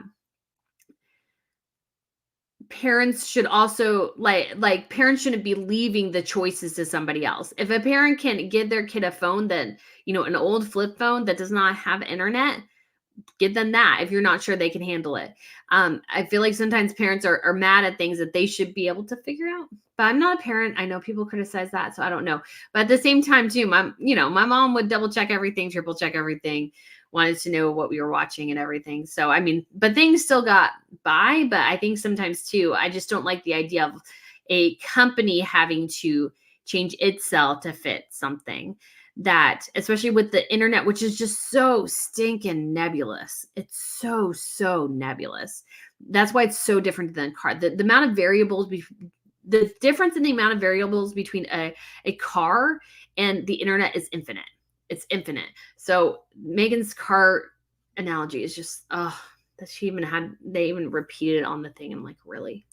parents should also like parents shouldn't be leaving the choices to somebody else. If a parent can give their kid a phone that, an old flip phone that does not have internet, give them that if you're not sure they can handle it. I feel like sometimes parents are mad at things that they should be able to figure out. But I'm not a parent. I know people criticize that, so I don't know. But at the same time, too, my mom would double check everything, triple check everything, wanted to know what we were watching and everything. So, I mean, but things still got by. But I think sometimes, too, I just don't like the idea of a company having to change itself to fit something that, especially with the internet, which is just so stinking nebulous. It's so nebulous. That's why it's so different than a car. The amount of variables, the difference in the amount of variables between a car and the internet is infinite. It's infinite. So Meghan's car analogy is just, that they even repeated it on the thing. I'm like, really?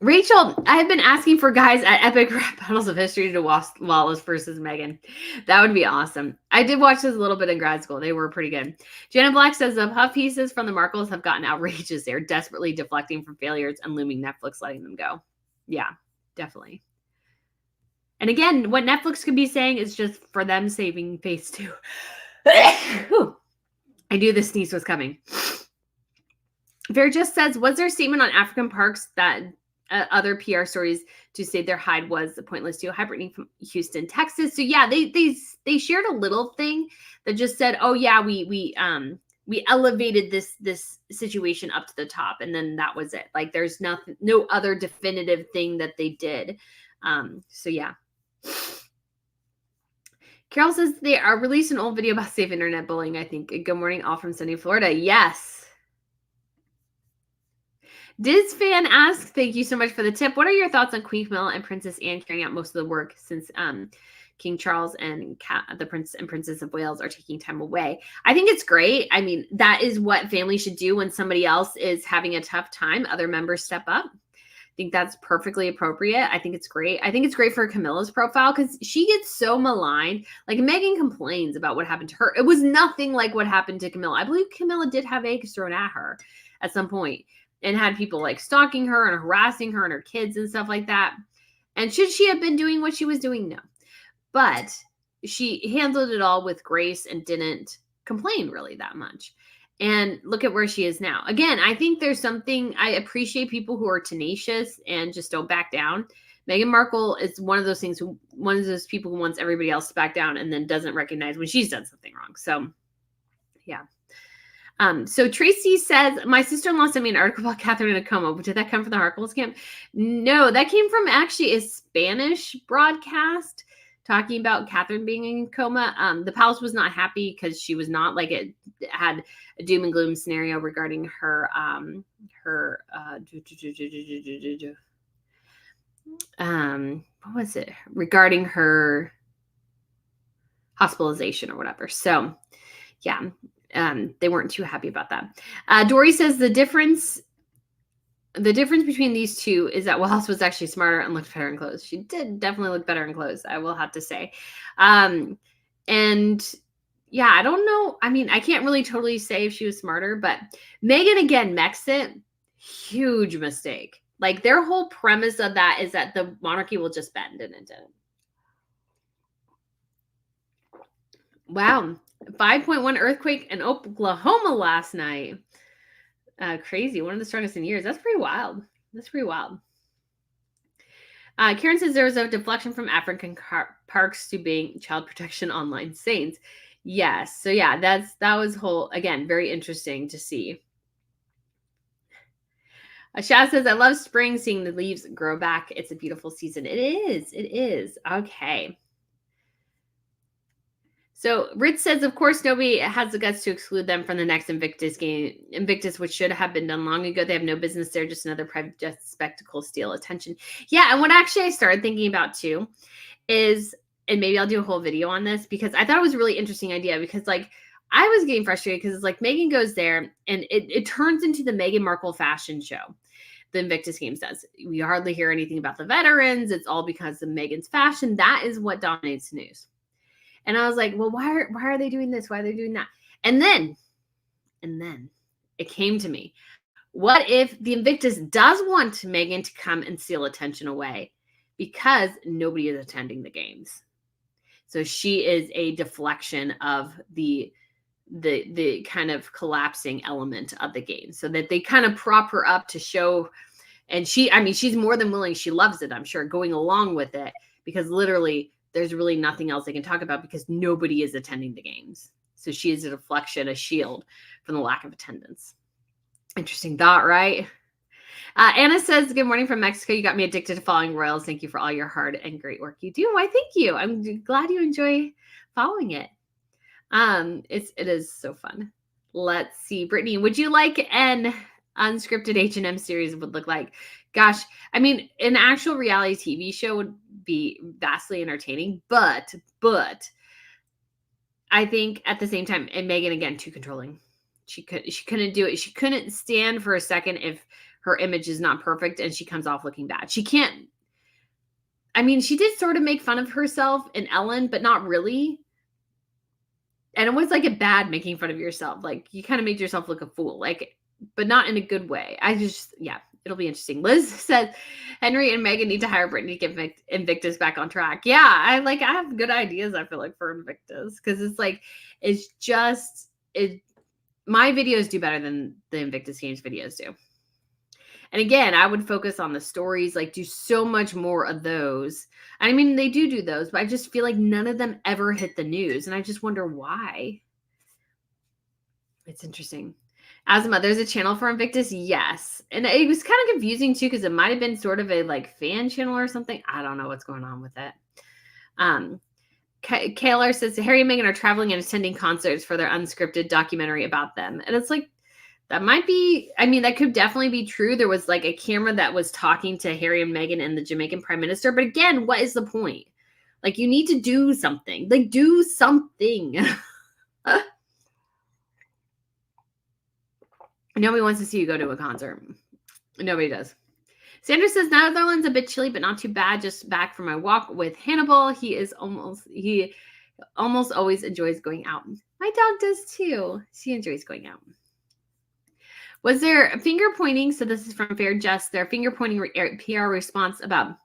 Rachel, I have been asking for guys at Epic Rap Battles of History to watch Wallis versus Meghan. That would be awesome. I did watch this a little bit in grad school. They were pretty good. Jenna Black says the puff pieces from the Markles have gotten outrageous. They're desperately deflecting from failures and looming Netflix letting them go. Yeah, definitely. And again, what Netflix could be saying is just for them saving face too. I knew the sneeze was coming. Fair just says, was there a statement on African parks that other PR stories to say their hide was pointless too? Hi, Brittany from Houston, Texas. So yeah, they shared a little thing that just said, oh yeah, we elevated this situation up to the top, and then that was it. Like there's no other definitive thing that they did. So yeah. Carol says they are released an old video about safe internet bullying, I think. Good morning, all from sunny Florida. Yes. Diz fan asks, thank you so much for the tip. What are your thoughts on Queen Camilla and Princess Anne carrying out most of the work since King Charles and the Prince and Princess of Wales are taking time away? I think it's great. I mean, that is what families should do when somebody else is having a tough time. Other members step up. think that's perfectly appropriate. I think it's great. I think it's great for Camilla's profile because she gets so maligned. Like Megan complains about what happened to her. It was nothing like what happened to Camilla. I believe Camilla did have eggs thrown at her at some point and had people like stalking her and harassing her and her kids and stuff like that. And should she have been doing what she was doing? No. But she handled it all with grace and didn't complain really that much. And look at where she is now. Again, I think there's something, I appreciate people who are tenacious and just don't back down. Meghan Markle is one of those things, one of those people who wants everybody else to back down and then doesn't recognize when she's done something wrong. So, yeah. So Tracy says, my sister-in-law sent me an article about Catherine in a coma. Did that come from the Harkles camp? No, that came from actually a Spanish broadcast talking about Catherine being in coma. The palace was not happy because she was not, like, it had a doom and gloom scenario regarding her what was it? Regarding her hospitalization or whatever. So yeah, they weren't too happy about that. Dory says the difference between these two is that Wallis was actually smarter and looked better in clothes. She did definitely look better in clothes, I will have to say. And yeah, I don't know. I mean, I can't really totally say if she was smarter, but Meghan again, Mexit, huge mistake. Like their whole premise of that is that the monarchy will just bend, and it didn't. Wow. 5.1 earthquake in Oklahoma last night. Crazy. One of the strongest in years. That's pretty wild. Karen says there was a deflection from African parks to being child protection online saints. Yes. So yeah, that was again, very interesting to see. Shaz says, I love spring, seeing the leaves grow back. It's a beautiful season. It is. Okay. So Rich says, of course, nobody has the guts to exclude them from the next Invictus game. Invictus, which should have been done long ago. They have no business there. Just another private jet spectacle, steal attention. Yeah, and what actually I started thinking about too is, and maybe I'll do a whole video on this because I thought it was a really interesting idea because like I was getting frustrated because it's like Meghan goes there and it turns into the Meghan Markle fashion show. The Invictus Games does. We hardly hear anything about the veterans. It's all because of Meghan's fashion. That is what dominates the news. And I was like, well, why are they doing this? Why are they doing that? And then it came to me. What if the Invictus does want Meghan to come and steal attention away because nobody is attending the games? So she is a deflection of the kind of collapsing element of the game so that they kind of prop her up to show. And she's more than willing. She loves it, I'm sure, going along with it because literally there's really nothing else they can talk about because nobody is attending the games. So she is a deflection, a shield from the lack of attendance. Interesting thought, right? Anna says, good morning from Mexico. You got me addicted to following Royals. Thank you for all your hard and great work you do. Why, thank you. I'm glad you enjoy following it. It is so fun. Let's see. Brittany, would you like an unscripted H&M series would look like? Gosh, I mean, an actual reality TV show would be vastly entertaining, but I think at the same time, and Meghan again, too controlling. She couldn't do it. She couldn't stand for a second if her image is not perfect and she comes off looking bad. She can't. I mean, she did sort of make fun of herself in Ellen, but not really. And it was like a bad making fun of yourself. Like you kind of made yourself look a fool, like, but not in a good way. It'll be interesting. Liz says Henry and Meghan need to hire Brittany to get Invictus back on track. Yeah, I have good ideas, I feel like, for Invictus. Because my videos do better than the Invictus Games videos do. And again, I would focus on the stories, like do so much more of those. I mean, they do those, but I just feel like none of them ever hit the news. And I just wonder why. It's interesting. Asma, there's a channel for Invictus? Yes. And it was kind of confusing too, because it might have been sort of a like fan channel or something. I don't know what's going on with it. Kaylor says Harry and Meghan are traveling and attending concerts for their unscripted documentary about them. And it's like, that might be, I mean, that could definitely be true. There was like a camera that was talking to Harry and Meghan and the Jamaican Prime Minister. But again, what is the point? Like, you need to do something. Like, do something. Nobody wants to see you go to a concert. Nobody does. Sandra says Netherlands a bit chilly, but not too bad. Just back from my walk with Hannibal. He almost always enjoys going out. My dog does too. She enjoys going out. Was there finger pointing? So this is from Fair Just. Their finger pointing PR response about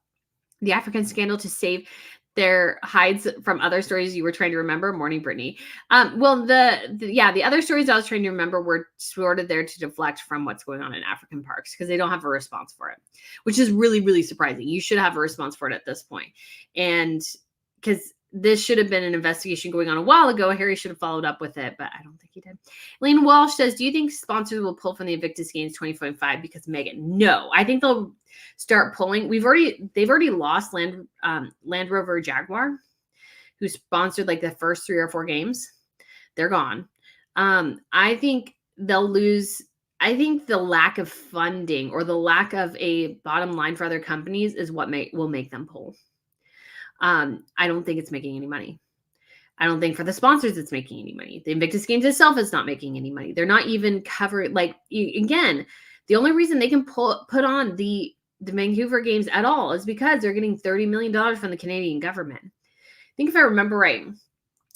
the African scandal to save their hides from other stories you were trying to remember. Morning, Brittany. Well, the other stories I was trying to remember were sort of there to deflect from what's going on in African parks because they don't have a response for it, which is really, really surprising. You should have a response for it at this point. And because this should have been an investigation going on a while ago. Harry should have followed up with it, but I don't think he did. Lane Walsh says, do you think sponsors will pull from the Invictus Games 2025 because of Megan? No, I think they'll start pulling. They've already lost Land Rover Jaguar, who sponsored like the first 3 or 4 games. They're gone. I think they'll lose. I think the lack of funding or the lack of a bottom line for other companies is what will make them pull. I don't think it's making any money. I don't think for the sponsors it's making any money. The Invictus Games itself is not making any money. They're not even covered. Like, again, the only reason they can put on the Vancouver Games at all is because they're getting $30 million from the Canadian government. I think if I remember right,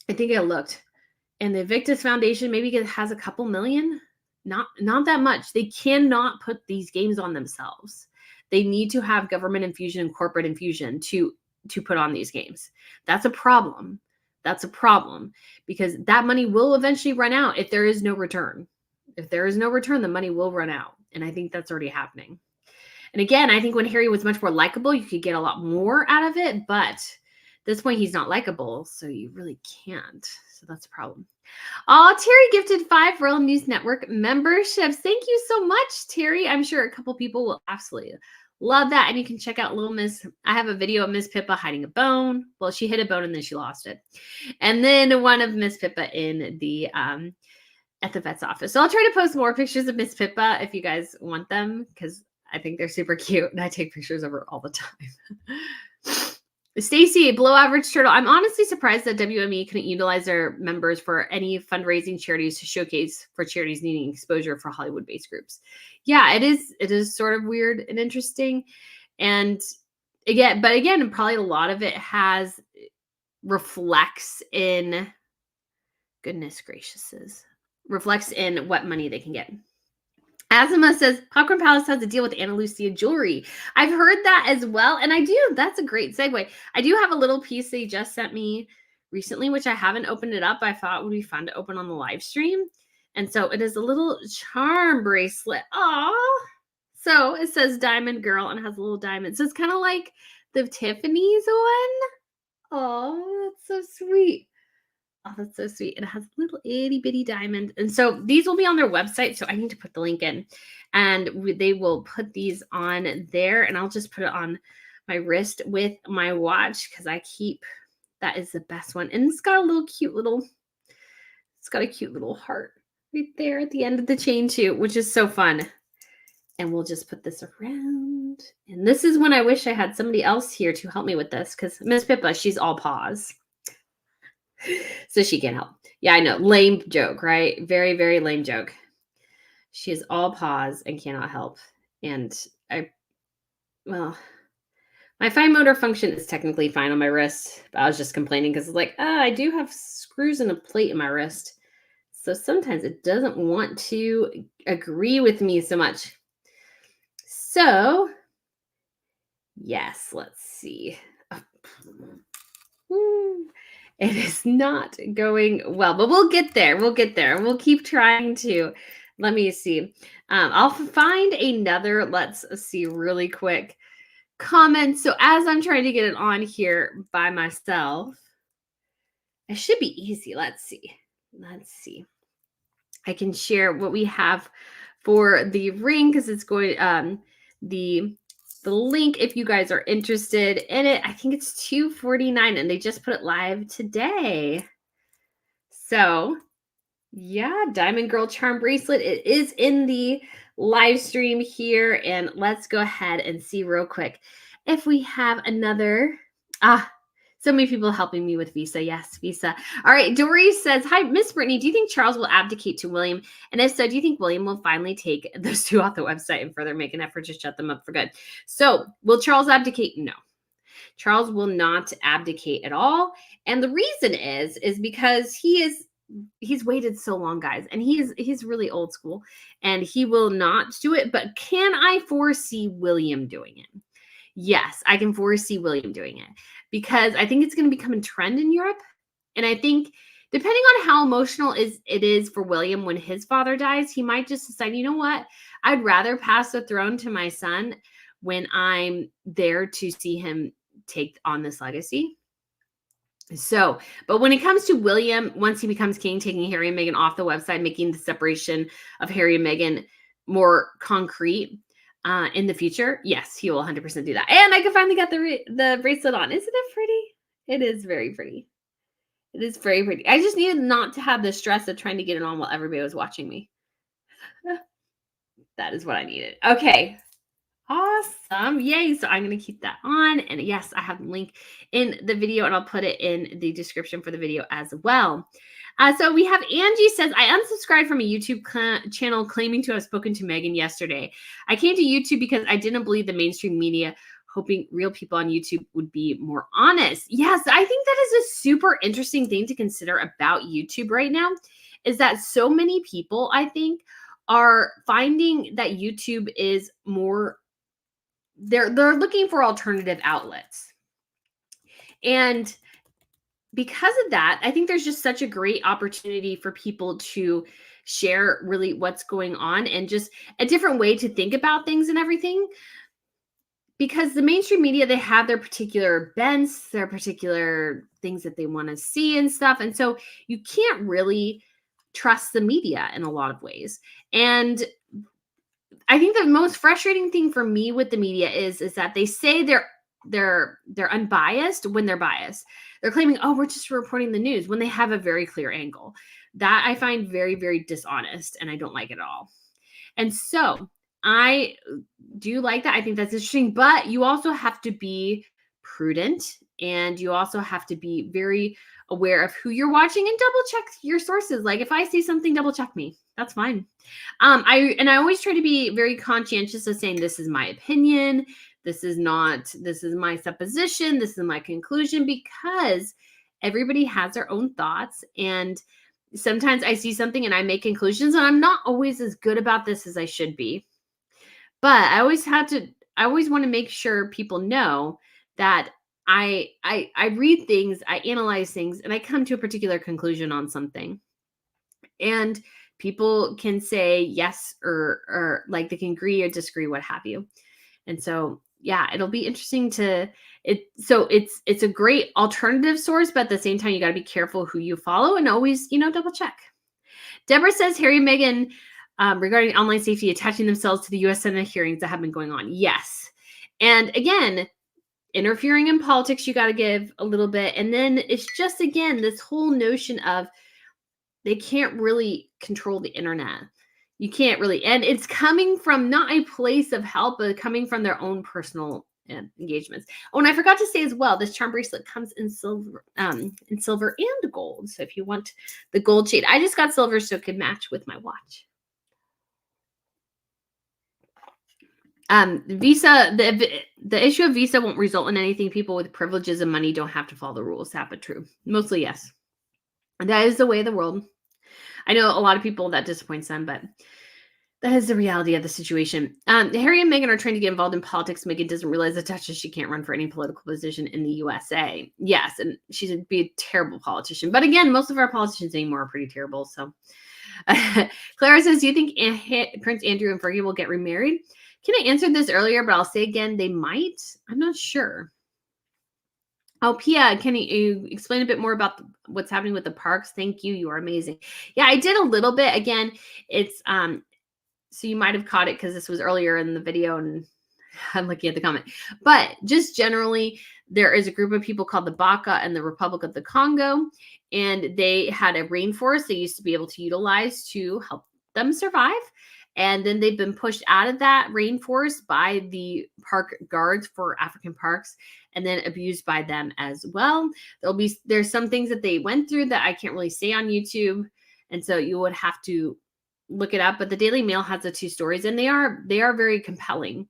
I think I looked, and the Invictus Foundation maybe has a couple million, not that much. They cannot put these games on themselves. They need to have government infusion and corporate infusion to put on these games. That's a problem. That's a problem because that money will eventually run out if there is no return. If there is no return, the money will run out. And I think that's already happening. And again, I think when Harry was much more likable, you could get a lot more out of it. But at this point, he's not likable, so you really can't. So that's a problem. Oh, Terry gifted 5 Royal News Network memberships. Thank you so much, Terry. I'm sure a couple people will absolutely love that. And you can check out Little Miss. I have a video of Miss Pippa hiding a bone. Well, she hid a bone and then she lost it. And then one of Miss Pippa in the at the vet's office. So I'll try to post more pictures of Miss Pippa if you guys want them, because I think they're super cute and I take pictures of her all the time. Stacy, below average turtle. I'm honestly surprised that WME couldn't utilize their members for any fundraising charities to showcase for charities needing exposure for Hollywood-based groups. Yeah, it is sort of weird and interesting. And again, probably a lot of it reflects in what money they can get. Azima says, Popcorn Palace has a deal with Ana Lucia Jewelry. I've heard that as well. And I do. That's a great segue. I do have a little piece they just sent me recently, which I haven't opened it up. I thought would be fun to open on the live stream. And so it is a little charm bracelet. Aw. So it says Diamond Girl and has a little diamond. So it's kind of like the Tiffany's one. Oh, that's so sweet. Oh, that's so sweet. It has a little itty bitty diamond. And so these will be on their website. So I need to put the link in. And they will put these on there. And I'll just put it on my wrist with my watch because that is the best one. And it's got a cute little heart right there at the end of the chain too, which is so fun. And we'll just put this around. And this is when I wish I had somebody else here to help me with this because Miss Pippa, she's all paws. So she can't help. Yeah, I know. Lame joke, right? Very, very lame joke. She is all paws and cannot help. And my fine motor function is technically fine on my wrist. But I was just complaining because it's like, I do have screws and a plate in my wrist. So sometimes it doesn't want to agree with me so much. So, yes, let's see. It is not going well, but we'll get there. We'll keep trying to. Let me see. I'll find another, let's see really quick, comment. So as I'm trying to get it on here by myself, it should be easy. Let's see. I can share what we have for the ring because it's going, the link, if you guys are interested in it, I think it's $249 and they just put it live today. So yeah, Diamond Girl charm bracelet. It is in the live stream here. And let's go ahead and see real quick if we have another. So many people helping me with visa. Yes, visa. All right. Dory says, hi, Miss Brittany. Do you think Charles will abdicate to William? And if so, do you think William will finally take those two off the website and further make an effort to shut them up for good? So will Charles abdicate? No. Charles will not abdicate at all. And the reason is because he's waited so long, guys, and he's really old school and he will not do it. But can I foresee William doing it? Yes, I can foresee William doing it because I think it's going to become a trend in Europe. And I think depending on how emotional it is for William when his father dies, he might just decide, you know what? I'd rather pass the throne to my son when I'm there to see him take on this legacy. So, but when it comes to William, once he becomes king, taking Harry and Meghan off the website, making the separation of Harry and Meghan more concrete, in the future, yes, he will 100% do that. And I can finally get the bracelet on. Isn't it pretty? It is very pretty. It is very pretty. I just needed not to have the stress of trying to get it on while everybody was watching me. That is what I needed. Okay. Awesome. Yay. So I'm going to keep that on. And yes, I have the link in the video and I'll put it in the description for the video as well. So we have Angie says, I unsubscribed from a YouTube channel claiming to have spoken to Meghan yesterday. I came to YouTube because I didn't believe the mainstream media, hoping real people on YouTube would be more honest. Yes, I think that is a super interesting thing to consider about YouTube right now, is that so many people, I think, are finding that YouTube is more, they're looking for alternative outlets. And because of that, I think there's just such a great opportunity for people to share really what's going on and just a different way to think about things and everything. Because the mainstream media, they have their particular bents, their particular things that they want to see and stuff. And so you can't really trust the media in a lot of ways. And I think the most frustrating thing for me with the media is that they say they're unbiased when they're biased. They're claiming, oh, we're just reporting the news when they have a very clear angle. That I find very, very dishonest and I don't like it at all. And so I do like that. I think that's interesting, but you also have to be prudent and you also have to be very aware of who you're watching and double check your sources. Like if I see something, double check me. That's fine. I always try to be very conscientious of saying this is my opinion. This is my supposition. This is my conclusion, because everybody has their own thoughts. And sometimes I see something and I make conclusions and I'm not always as good about this as I should be. But I always want to make sure people know that I read things, I analyze things, and I come to a particular conclusion on something. And people can say yes or like they can agree or disagree, what have you. And so, yeah, it'll be interesting so it's a great alternative source, but at the same time, you got to be careful who you follow and always, double check. Deborah says Harry and Meghan, regarding online safety, attaching themselves to the U.S. Senate hearings that have been going on. Yes. And again, interfering in politics, you got to give a little bit. And then it's just, again, this whole notion of they can't really control the internet. You can't really, and it's coming from not a place of help, but coming from their own personal engagements. Oh, and I forgot to say as well, this charm bracelet comes in silver and gold. So if you want the gold shade, I just got silver so it could match with my watch. Visa, the issue of visa won't result in anything. People with privileges and money don't have to follow the rules. That, but true. Mostly, yes. And that is the way of the world. I know a lot of people that disappoints them, but that is the reality of the situation. Harry and Meghan are trying to get involved in politics. Meghan doesn't realize the Duchess, she can't run for any political position in the USA. Yes, and she'd be a terrible politician. But again, most of our politicians anymore are pretty terrible. So Clara says, do you think Prince Andrew and Fergie will get remarried? Can I answer this earlier, but I'll say again, they might. I'm not sure. Oh, Pia, can you explain a bit more about what's happening with the parks? Thank you. You are amazing. Yeah, I did a little bit. Again, it's so you might have caught it because this was earlier in the video and I'm looking at the comment. But just generally, there is a group of people called the Baka and the Republic of the Congo, and they had a rainforest they used to be able to utilize to help them survive. And then they've been pushed out of that rainforest by the park guards for African parks and then abused by them as well. There's some things that they went through that I can't really say on YouTube. And so you would have to look it up. But the Daily Mail has the 2 stories and they are very compelling.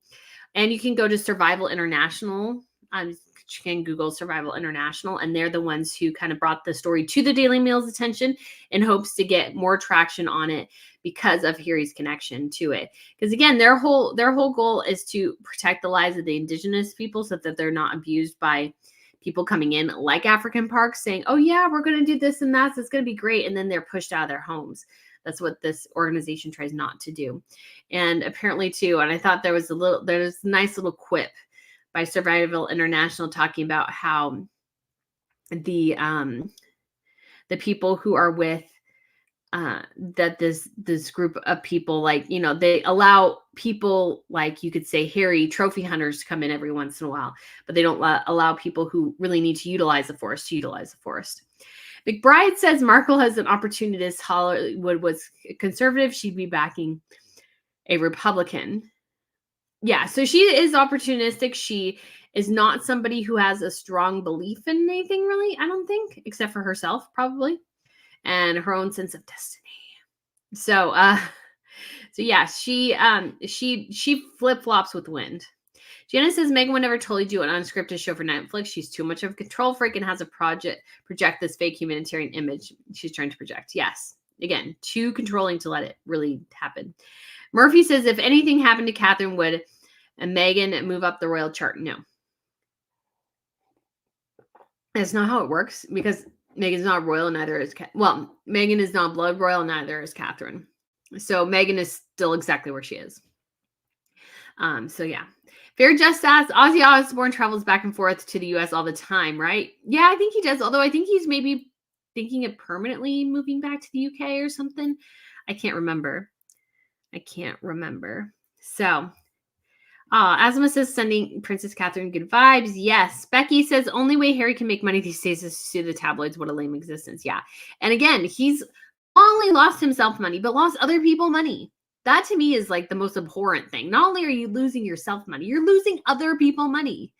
And you can go to Survival International. You can Google Survival International, and they're the ones who kind of brought the story to the Daily Mail's attention in hopes to get more traction on it because of Harry's connection to it. Because again, their whole goal is to protect the lives of the indigenous people so that they're not abused by people coming in like African parks saying, oh yeah, we're going to do this and that. It's going to be great. And then they're pushed out of their homes. That's what this organization tries not to do. And apparently too, and I thought there's a nice little quip by Survival International talking about how the people who are with that this group of people, like, you know, they allow people like, you could say, Harry trophy hunters to come in every once in a while, but they don't allow people who really need to utilize the forest to utilize the forest. McBride says Markle has an opportunist. Hollywood was conservative. She'd be backing a Republican. Yeah, so she is opportunistic. She is not somebody who has a strong belief in anything, really, I don't think, except for herself, probably, and her own sense of destiny. So yeah, she flip-flops with wind. Jana says Megan would never totally do an unscripted show for Netflix. She's too much of a control freak and has a project this fake humanitarian image she's trying to project. Yes, again, too controlling to let it really happen. Murphy says if anything happened to Catherine, would Megan move up the royal chart? No. That's not how it works, because Megan's not royal, neither is Megan is not blood royal, neither is Catherine. So Megan is still exactly where she is. So yeah. Fair just asked, Ozzy Osbourne travels back and forth to the US all the time, right? Yeah, I think he does. Although I think he's maybe thinking of permanently moving back to the UK or something. I can't remember. So, Asma says sending Princess Catherine good vibes. Yes. Becky says only way Harry can make money these days is to sue the tabloids. What a lame existence. Yeah. And again, he's only lost himself money, but lost other people money. That to me is like the most abhorrent thing. Not only are you losing yourself money, you're losing other people money.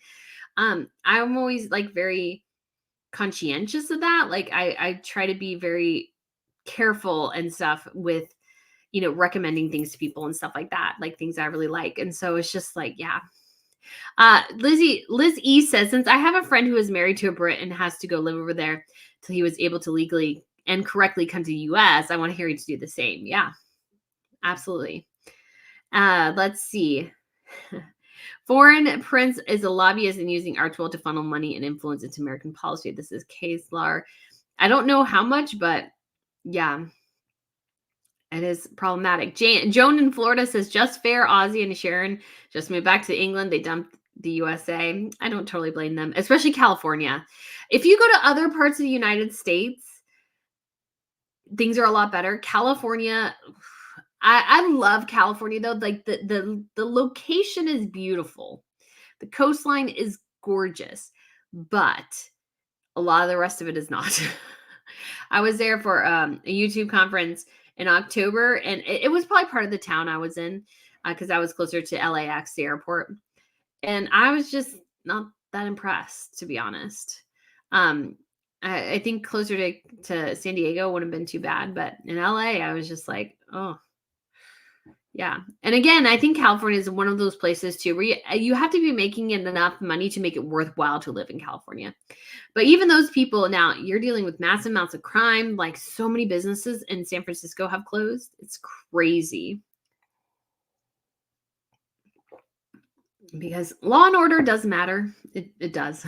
I'm always like very conscientious of that. Like I try to be very careful and stuff with, you know, recommending things to people and stuff like that, like things I really like. And so it's just like, yeah. Liz E says, since I have a friend who is married to a Brit and has to go live over there till he was able to legally and correctly come to the US, I want Harry to do the same. Yeah, absolutely. Let's see. Foreign prince is a lobbyist and using our tool to funnel money and influence into American policy. This is Kayslar. I don't know how much, but yeah. It is problematic. Joan in Florida says, just fair. Ozzy and Sharon just moved back to England. They dumped the USA. I don't totally blame them, especially California. If you go to other parts of the United States, things are a lot better. California, I love California though. Like the location is beautiful. The coastline is gorgeous, but a lot of the rest of it is not. I was there for a YouTube conference in October, and it was probably part of the town I was in because I was closer to LAX, the airport. And I was just not that impressed, to be honest. I think closer to San Diego wouldn't have been too bad, but in LA, I was just like, oh, yeah. And again, I think California is one of those places too where you have to be making enough money to make it worthwhile to live in California. But even those people, now you're dealing with massive amounts of crime, like so many businesses in San Francisco have closed. It's crazy. Because law and order does matter. It does.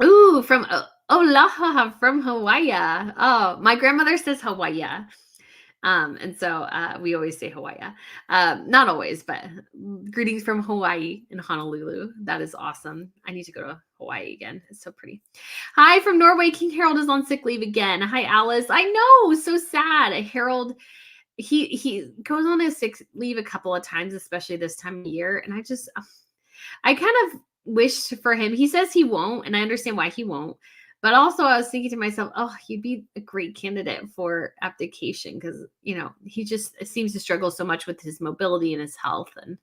Ooh, from Olaha from Hawaii. Oh, my grandmother says Hawaii. And so we always say Hawaii. Not always, but greetings from Hawaii in Honolulu. That is awesome. I need to go to Hawaii again. It's so pretty. Hi from Norway. King Harold is on sick leave again. Hi, Alice. I know, so sad. Harold, he goes on his sick leave a couple of times, especially this time of year. And I kind of wish for him. He says he won't, and I understand why he won't. But also I was thinking to myself, oh, he'd be a great candidate for abdication because, he just seems to struggle so much with his mobility and his health. And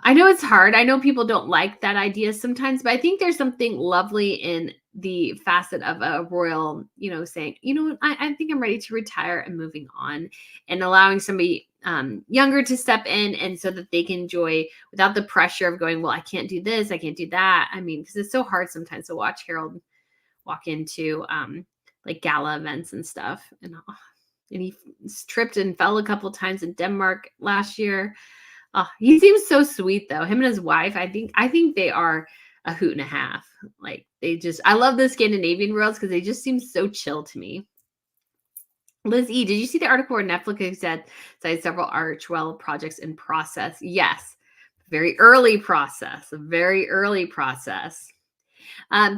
I know it's hard. I know people don't like that idea sometimes, but I think there's something lovely in the facet of a royal, saying, what, I think I'm ready to retire and moving on, and allowing somebody younger to step in, and so that they can enjoy without the pressure of going, well, I can't do this, I can't do that. I mean, because it's so hard sometimes to watch Harold walk into like gala events and stuff. And he tripped and fell a couple times in Denmark last year. He seems so sweet though. Him and his wife, I think they are a hoot and a half. Like I love the Scandinavian royals because they just seem so chill to me. Liz E, did you see the article where Netflix said several Archwell projects in process? Yes. Very early process.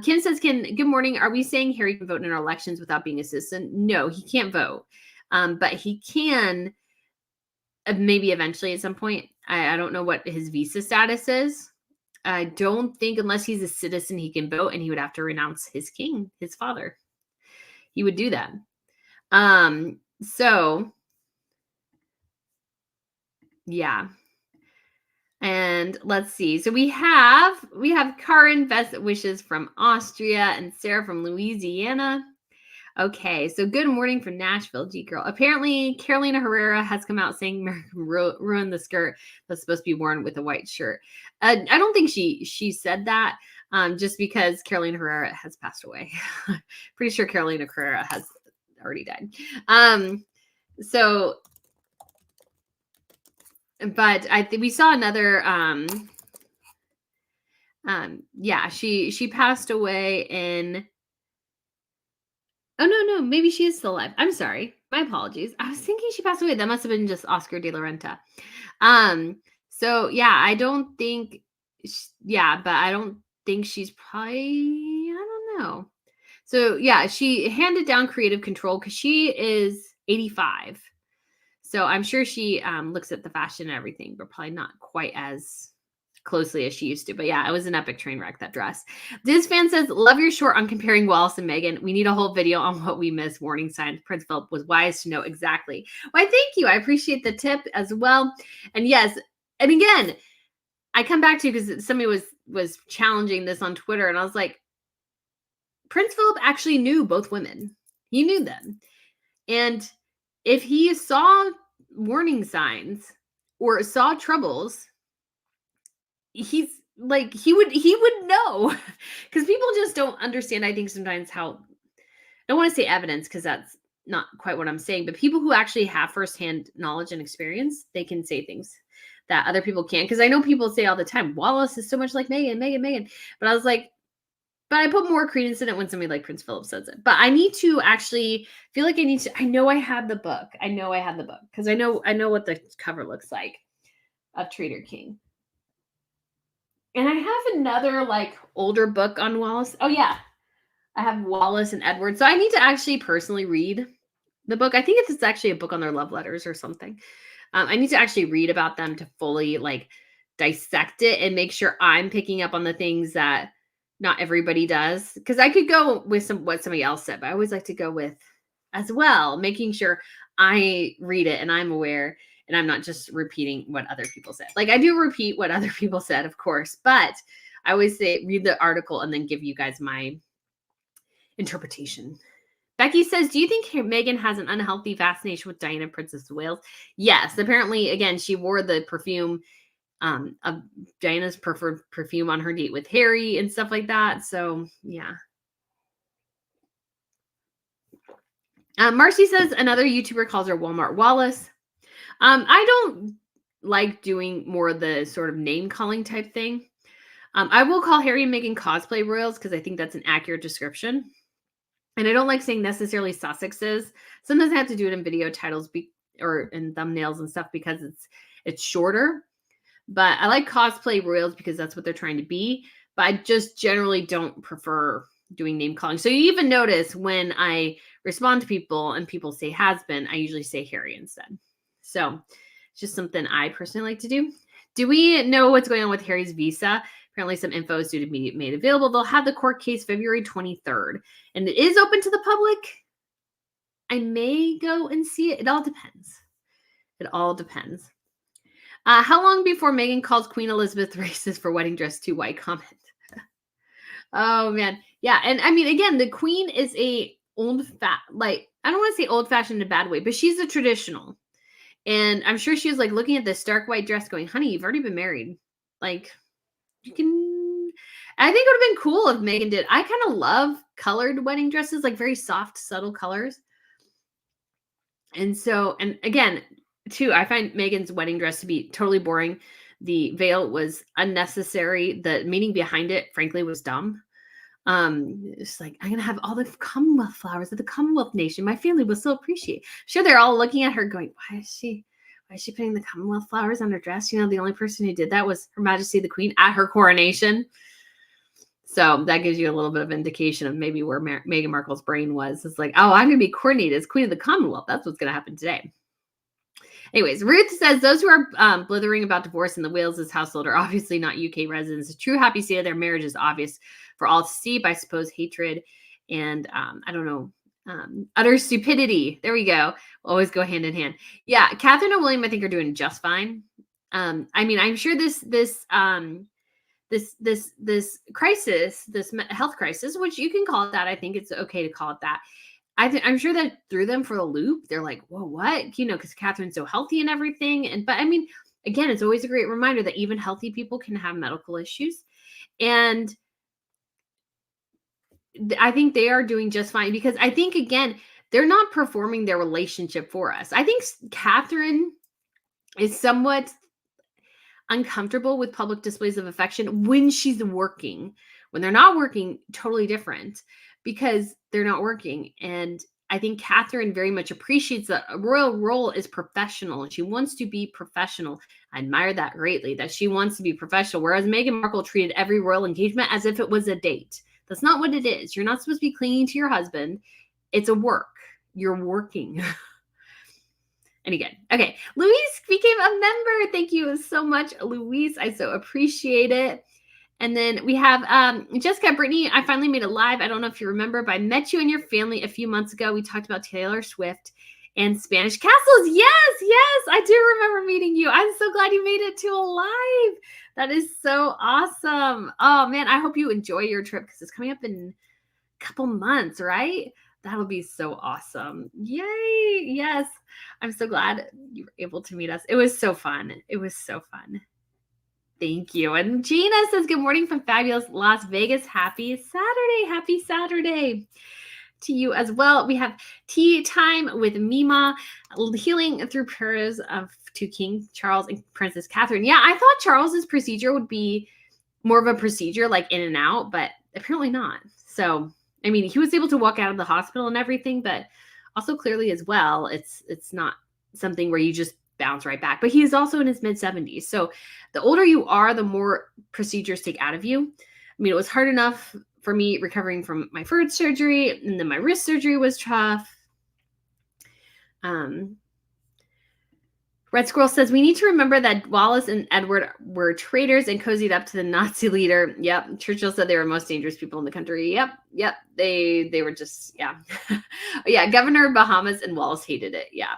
Kim says, good morning. Are we saying Harry can vote in our elections without being a citizen? No, he can't vote. But he can maybe eventually at some point. I don't know what his visa status is. I don't think unless he's a citizen, he can vote, and he would have to renounce his king, his father. He would do that. So yeah. And let's see. So we have Karin best wishes from Austria and Sarah from Louisiana. Okay, so good morning from Nashville, G girl. Apparently, Carolina Herrera has come out saying America ruined the skirt that's supposed to be worn with a white shirt. I don't think she said that, just because Carolina Herrera has passed away. Pretty sure Carolina Herrera has already died. But I think we saw another. She passed away in. Oh, no, maybe she is still alive. I'm sorry. My apologies. I was thinking she passed away. That must have been just Oscar de la Renta. So yeah, I don't think, but I don't think she's probably, I don't know. So yeah, she handed down creative control because she is 85. So I'm sure she looks at the fashion and everything, but probably not quite as closely as she used to. But yeah, it was an epic train wreck, that dress. This fan says, love your short on comparing Wallis and Meghan. We need a whole video on what we miss. Warning signs. Prince Philip was wise to know exactly. Why, thank you. I appreciate the tip as well. And yes, and again, I come back to, because somebody was challenging this on Twitter, and I was like, Prince Philip actually knew both women. He knew them. And if he saw warning signs or saw troubles, he's like, he would know, because people just don't understand, I think, sometimes how, I don't want to say evidence because that's not quite what I'm saying, but people who actually have firsthand knowledge and experience, they can say things that other people can't. Because I know people say all the time, Wallis is so much like Meghan. But I was like, but I put more credence in it when somebody like Prince Philip says it. But I need to actually feel like I know I had the book. Because I know what the cover looks like of Traitor King. And I have another like older book on Wallis. Oh yeah, I have Wallis and Edward. So I need to actually personally read the book. I think it's actually a book on their love letters or something. I need to actually read about them to fully like dissect it and make sure I'm picking up on the things that not everybody does. Because I could go with what somebody else said, but I always like to go with as well, making sure I read it and I'm aware. And I'm not just repeating what other people said. Like, I do repeat what other people said, of course, but I always say read the article and then give you guys my interpretation. Becky says, do you think Meghan has an unhealthy fascination with Diana, Princess of Wales? Yes. Apparently, again, she wore the perfume, of Diana's preferred perfume on her date with Harry and stuff like that. So, yeah. Marcy says, another YouTuber calls her Walmart Wallis. I don't like doing more of the sort of name calling type thing. I will call Harry and Meghan cosplay royals because I think that's an accurate description. And I don't like saying necessarily Sussexes. Sometimes I have to do it in video titles or in thumbnails and stuff because it's shorter. But I like cosplay royals because that's what they're trying to be. But I just generally don't prefer doing name calling. So you even notice when I respond to people and people say has been, I usually say Harry instead. So it's just something I personally like to do. Do we know what's going on with Harry's visa? Apparently some info is due to be made available. They'll have the court case February 23rd, and it is open to the public. I may go and see it. It all depends. It all depends. How long before Meghan calls Queen Elizabeth racist for wedding dress too white? Comment. Oh man. Yeah. And I mean, again, the queen is a I don't want to say old fashioned in a bad way, but she's a traditional. And I'm sure she was like looking at this stark white dress going, honey, you've already been married. Like you can, I think it would have been cool if Meghan did. I kind of love colored wedding dresses, like very soft, subtle colors. And so, and again, too, I find Meghan's wedding dress to be totally boring. The veil was unnecessary. The meaning behind it, frankly, was dumb. It's like, I'm gonna have all the Commonwealth flowers of the Commonwealth nation. My family will so appreciate. Sure, they're all looking at her going, why is she putting the Commonwealth flowers on her dress? You know, the only person who did that was Her Majesty the Queen at her coronation. So that gives you a little bit of indication of maybe where Meghan Markle's brain was. It's like, oh, I'm gonna be coronated as Queen of the Commonwealth. That's what's gonna happen today. Anyways, Ruth says those who are blithering about divorce in the Wales' household are obviously not UK residents. The true happy state of their marriage is obvious for all to see, but I suppose hatred and I don't know, utter stupidity. There we go. Always go hand in hand. Yeah, Catherine and William, I think, are doing just fine. I mean, I'm sure this crisis, this health crisis, which you can call it that. I think it's okay to call it that. I'm sure that threw them for a loop. They're like, whoa, what? You know, because Catherine's so healthy and everything. But I mean, again, it's always a great reminder that even healthy people can have medical issues. And I think they are doing just fine because I think, again, they're not performing their relationship for us. I think Catherine is somewhat uncomfortable with public displays of affection when she's working. When they're not working, totally different. Because they're not working. And I think Catherine very much appreciates that a royal role is professional and she wants to be professional. I admire that greatly, that she wants to be professional. Whereas Meghan Markle treated every royal engagement as if it was a date. That's not what it is. You're not supposed to be clinging to your husband. It's a work. You're working. And again, okay, Louise became a member. Thank you so much, Louise. I so appreciate it. And then we have Jessica, Brittany, I finally made a live. I don't know if you remember, but I met you and your family a few months ago. We talked about Taylor Swift and Spanish castles. Yes, I do remember meeting you. I'm so glad you made it to a live. That is so awesome. Oh, man, I hope you enjoy your trip because it's coming up in a couple months, right? That'll be so awesome. Yay. Yes. I'm so glad you were able to meet us. It was so fun. It was so fun. Thank you. And Gina says, good morning from fabulous Las Vegas. Happy Saturday. Happy Saturday to you as well. We have tea time with Mima, healing through prayers to King Charles and Princess Catherine. Yeah, I thought Charles's procedure would be more of a procedure, like in and out, but apparently not. So, I mean, he was able to walk out of the hospital and everything, but also clearly as well, it's not something where you just bounce right back. But he's also in his mid 70s. So the older you are, the more procedures take out of you. I mean, it was hard enough for me recovering from my first surgery, and then my wrist surgery was tough. Red Squirrel says, we need to remember that Wallis and Edward were traitors and cozied up to the Nazi leader. Yep. Churchill said they were the most dangerous people in the country. Yep. They were just, yeah. Yeah. Governor of Bahamas and Wallis hated it. Yeah.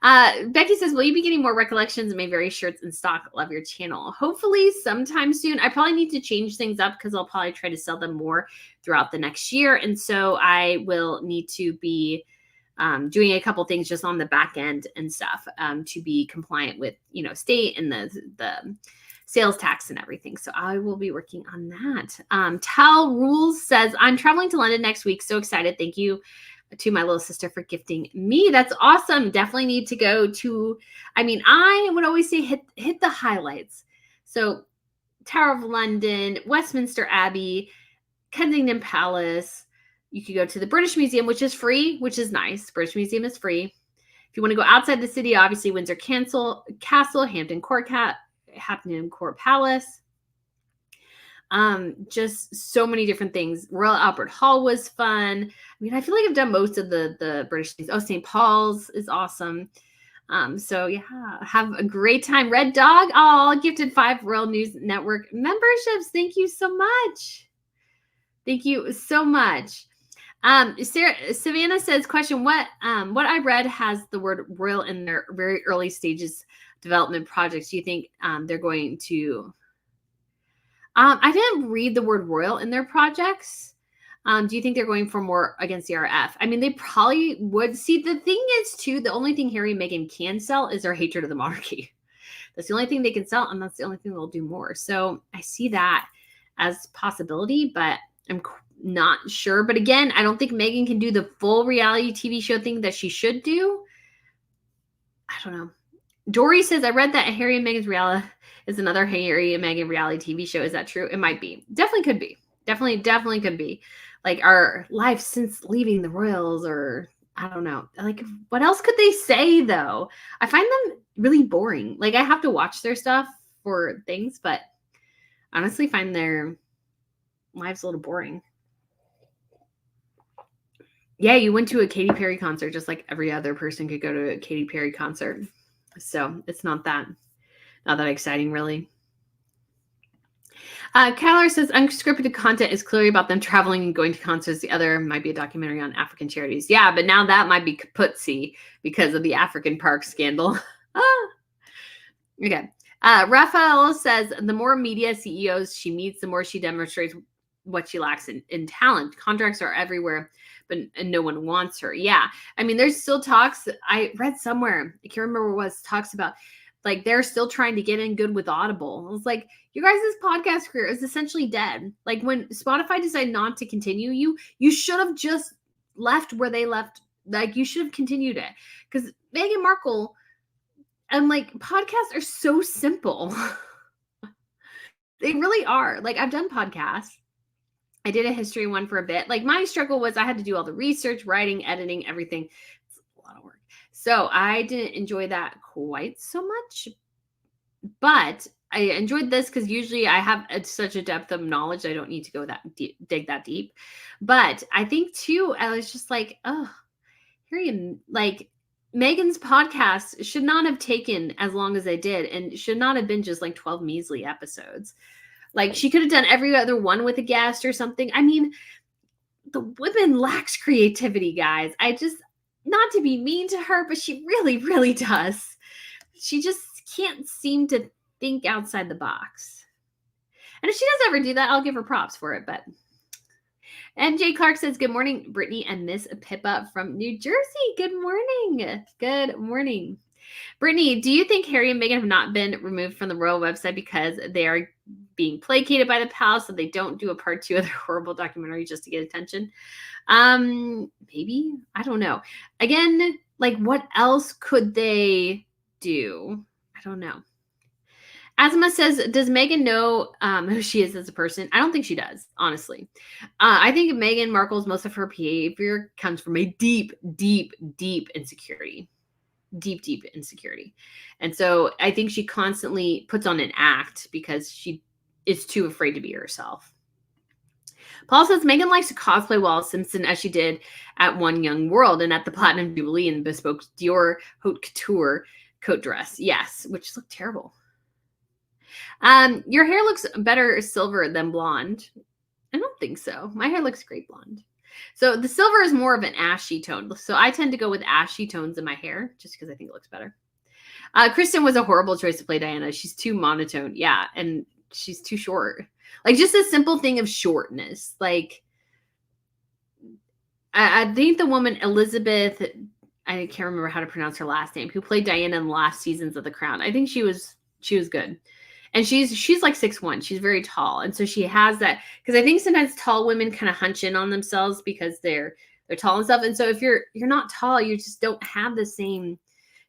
Becky says, will you be getting more recollections and my very shirts in stock? Love your channel. Hopefully sometime soon. I probably need to change things up because I'll probably try to sell them more throughout the next year. And so I will need to be doing a couple things just on the back end and stuff to be compliant with, state and the sales tax and everything. So I will be working on that. Tal Rules says, I'm traveling to London next week. So excited. Thank you to my little sister for gifting me. That's awesome. Definitely need to go to, I would always say hit the highlights. So Tower of London, Westminster Abbey, Kensington Palace. You could go to the British Museum, which is free, which is nice. British Museum is free. If you want to go outside the city, obviously Windsor Castle, Hampton Court Palace. Just so many different things. Royal Albert Hall was fun. I feel like I've done most of the British things. Oh, St. Paul's is awesome. So yeah, have a great time. Red Dog, oh, gifted 5 Royal News Network memberships. Thank you so much. Thank you so much. Savannah says, question, what I read has the word royal in their very early stages development projects. Do you think they're going to I didn't read the word royal in their projects. Do you think they're going for more against the RF? I mean, they probably would. See, the thing is, too, the only thing Harry and Meghan can sell is their hatred of the monarchy. That's the only thing they can sell, and that's the only thing they'll do more. So I see that as possibility, but I'm not sure. But again, I don't think Meghan can do the full reality TV show thing that she should do. I don't know. Dory says, I read that Harry and Meghan's reality is another Harry and Meghan reality TV show. Is that true? It might be. Definitely could be. Definitely could be. Like our life since leaving the royals, or I don't know. Like, what else could they say, though? I find them really boring. Like, I have to watch their stuff for things, but honestly find their lives a little boring. Yeah, you went to a Katy Perry concert just like every other person could go to a Katy Perry concert. So it's not that exciting, really. Kyler says unscripted content is clearly about them traveling and going to concerts. The other might be a documentary on African charities. Yeah, but now that might be kaputzi because of the African park scandal. Okay. Raphael says the more media CEOs she meets, the more she demonstrates what she lacks in talent. Contracts are everywhere, but no one wants her. Yeah. I mean, there's still talks. I read somewhere, I can't remember what it was, talks about like they're still trying to get in good with Audible. I was like, you guys' podcast career is essentially dead. Like when Spotify decided not to continue you should have just left where they left. Like you should have continued it. Because Meghan Markle and like podcasts are so simple. They really are. Like I've done podcasts. I did a history one for a bit. Like my struggle was I had to do all the research, writing, editing, everything. It's a lot of work. So I didn't enjoy that quite so much. But I enjoyed this because usually I have such a depth of knowledge. I don't need to go that deep, dig that deep. But I think too, I was just like, oh, Harry, like Meghan's podcast should not have taken as long as they did and should not have been just like 12 measly episodes. Like she could have done every other one with a guest or something. I mean, the woman lacks creativity, guys. I just, not to be mean to her, but she really, really does. She just can't seem to think outside the box. And if she does ever do that, I'll give her props for it. But MJ Clark says, good morning, Brittany and Miss Pippa from New Jersey. Good morning. Good morning. Brittany, do you think Harry and Meghan have not been removed from the royal website because they are being placated by the palace so they don't do a part 2 of their horrible documentary just to get attention? Maybe. I don't know. Again, like what else could they do? I don't know. Asma says, does Meghan know who she is as a person? I don't think she does, honestly. I think Meghan Markle's most of her behavior comes from a deep, deep, deep insecurity. Deep, deep insecurity. And so I think she constantly puts on an act because she is too afraid to be herself. Paul says, Meghan likes to cosplay Wallis Simpson as she did at One Young World and at the Platinum Jubilee in bespoke Dior haute couture coat dress. Yes, which looked terrible. Your hair looks better silver than blonde. I don't think so. My hair looks great blonde. So the silver is more of an ashy tone. So I tend to go with ashy tones in my hair just because I think it looks better. Kristen was a horrible choice to play Diana. She's too monotone. Yeah. And she's too short. Like just a simple thing of shortness. Like I think the woman Elizabeth, I can't remember how to pronounce her last name, who played Diana in the last seasons of The Crown. I think she was good. And she's like 6'1". She's very tall. And so she has that, because I think sometimes tall women kind of hunch in on themselves because they're tall and stuff. And so if you're not tall, you just don't have the same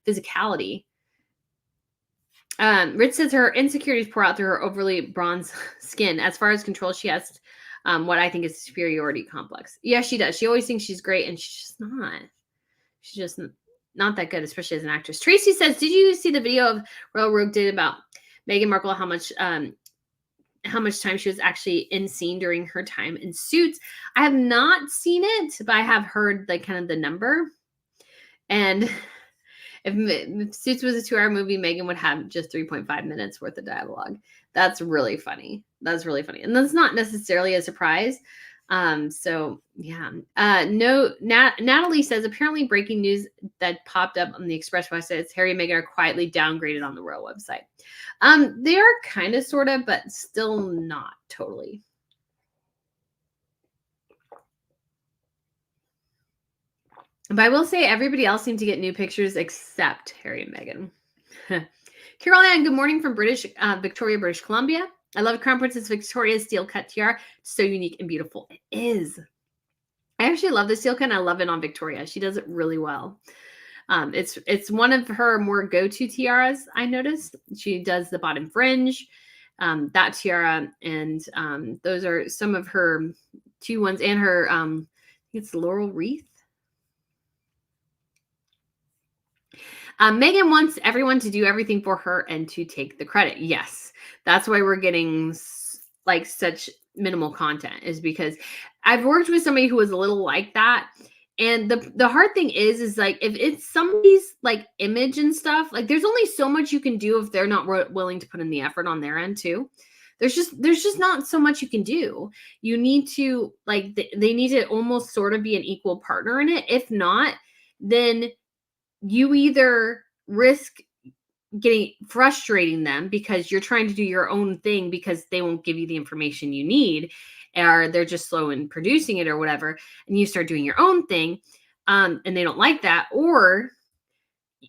physicality. Rich says her insecurities pour out through her overly bronze skin. As far as control, she has what I think is superiority complex. Yeah, she does. She always thinks she's great, and she's just not. She's just not that good, especially as an actress. Tracy says, did you see the video of Royal Rogue did about Meghan Markle, how much time she was actually in scene during her time in Suits? I have not seen it, but I have heard like kind of the number. And If Suits was a 2-hour movie, Megan would have just 3.5 minutes worth of dialogue. That's really funny. That's really funny. And that's not necessarily a surprise. So yeah. No, Natalie says apparently breaking news that popped up on the Express website is Harry and Meghan are quietly downgraded on the royal website. They are kind of, sort of, but still not totally. But I will say everybody else seemed to get new pictures except Harry and Meghan. Carol Ann, good morning from Victoria, British Columbia. I love Crown Princess Victoria's steel cut tiara. So unique and beautiful. It is. I actually love the steel cut and I love it on Victoria. She does it really well. It's one of her more go-to tiaras, I noticed. She does the bottom fringe, that tiara, and those are some of her 2 ones, and her, I think it's laurel wreath. Meghan wants everyone to do everything for her and to take the credit. Yes, that's why we're getting like such minimal content, is because I've worked with somebody who was a little like that. And the hard thing is like, if it's somebody's like image and stuff, like there's only so much you can do if they're not willing to put in the effort on their end too. There's just not so much you can do. You need to, like, they need to almost sort of be an equal partner in it. If not, then you either risk frustrating them because you're trying to do your own thing because they won't give you the information you need, or they're just slow in producing it or whatever, and you start doing your own thing, and they don't like that, or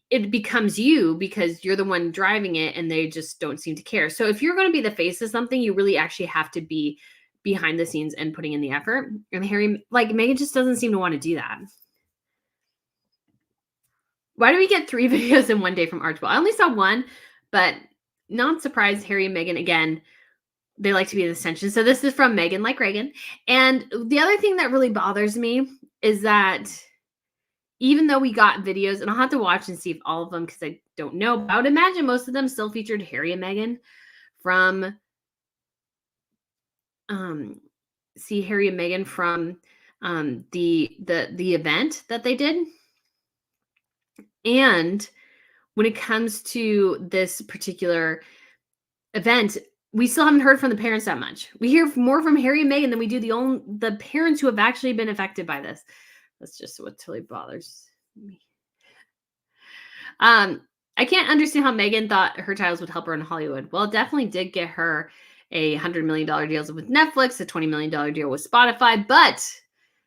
it becomes you because you're the one driving it and they just don't seem to care. So if you're going to be the face of something, you really actually have to be behind the scenes and putting in the effort. And Harry, like, Meghan just doesn't seem to want to do that. Why do we get 3 videos in one day from Archibald? I only saw one, but not surprised. Harry and Meghan, again, they like to be in the attention. So this is from Meghan like Reagan. And the other thing that really bothers me is that even though we got videos, and I'll have to watch and see if all of them, because I don't know, but I would imagine most of them still featured Harry and Meghan from, Harry and Meghan from the event that they did. And when it comes to this particular event, we still haven't heard from the parents that much. We hear more from Harry and Meghan than we do the parents who have actually been affected by this. That's just what totally bothers me. I can't understand how Meghan thought her titles would help her in Hollywood. Well, it definitely did get her a $100 million deal with Netflix, a $20 million deal with Spotify, but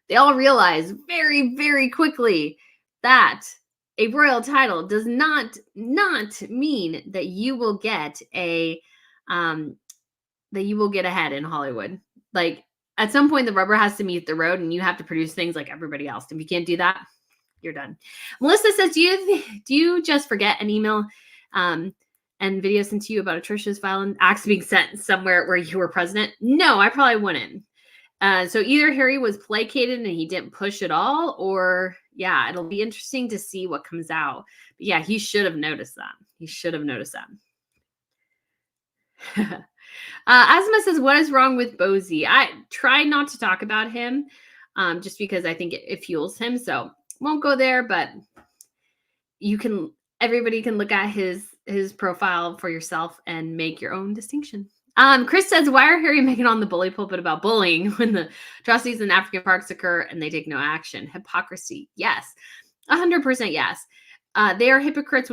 they all realized very, very quickly that a royal title does not mean that you will get ahead in Hollywood. Like, at some point the rubber has to meet the road and you have to produce things like everybody else. If you can't do that, you're done. Melissa says, do you just forget an email and video sent to you about Atricious violent acts being sent somewhere where you were president? No, I probably wouldn't. So either Harry was placated and he didn't push at all, or yeah, it'll be interesting to see what comes out. But yeah, he should have noticed that. He should have noticed that. Asma says, what is wrong with Bozy? I try not to talk about him just because I think it fuels him. So won't go there, but everybody can look at his profile for yourself and make your own distinction. Chris says, why are Harry and Meghan on the bully pulpit about bullying when the atrocities in African parks occur and they take no action? Hypocrisy. Yes. 100% yes. They are hypocrites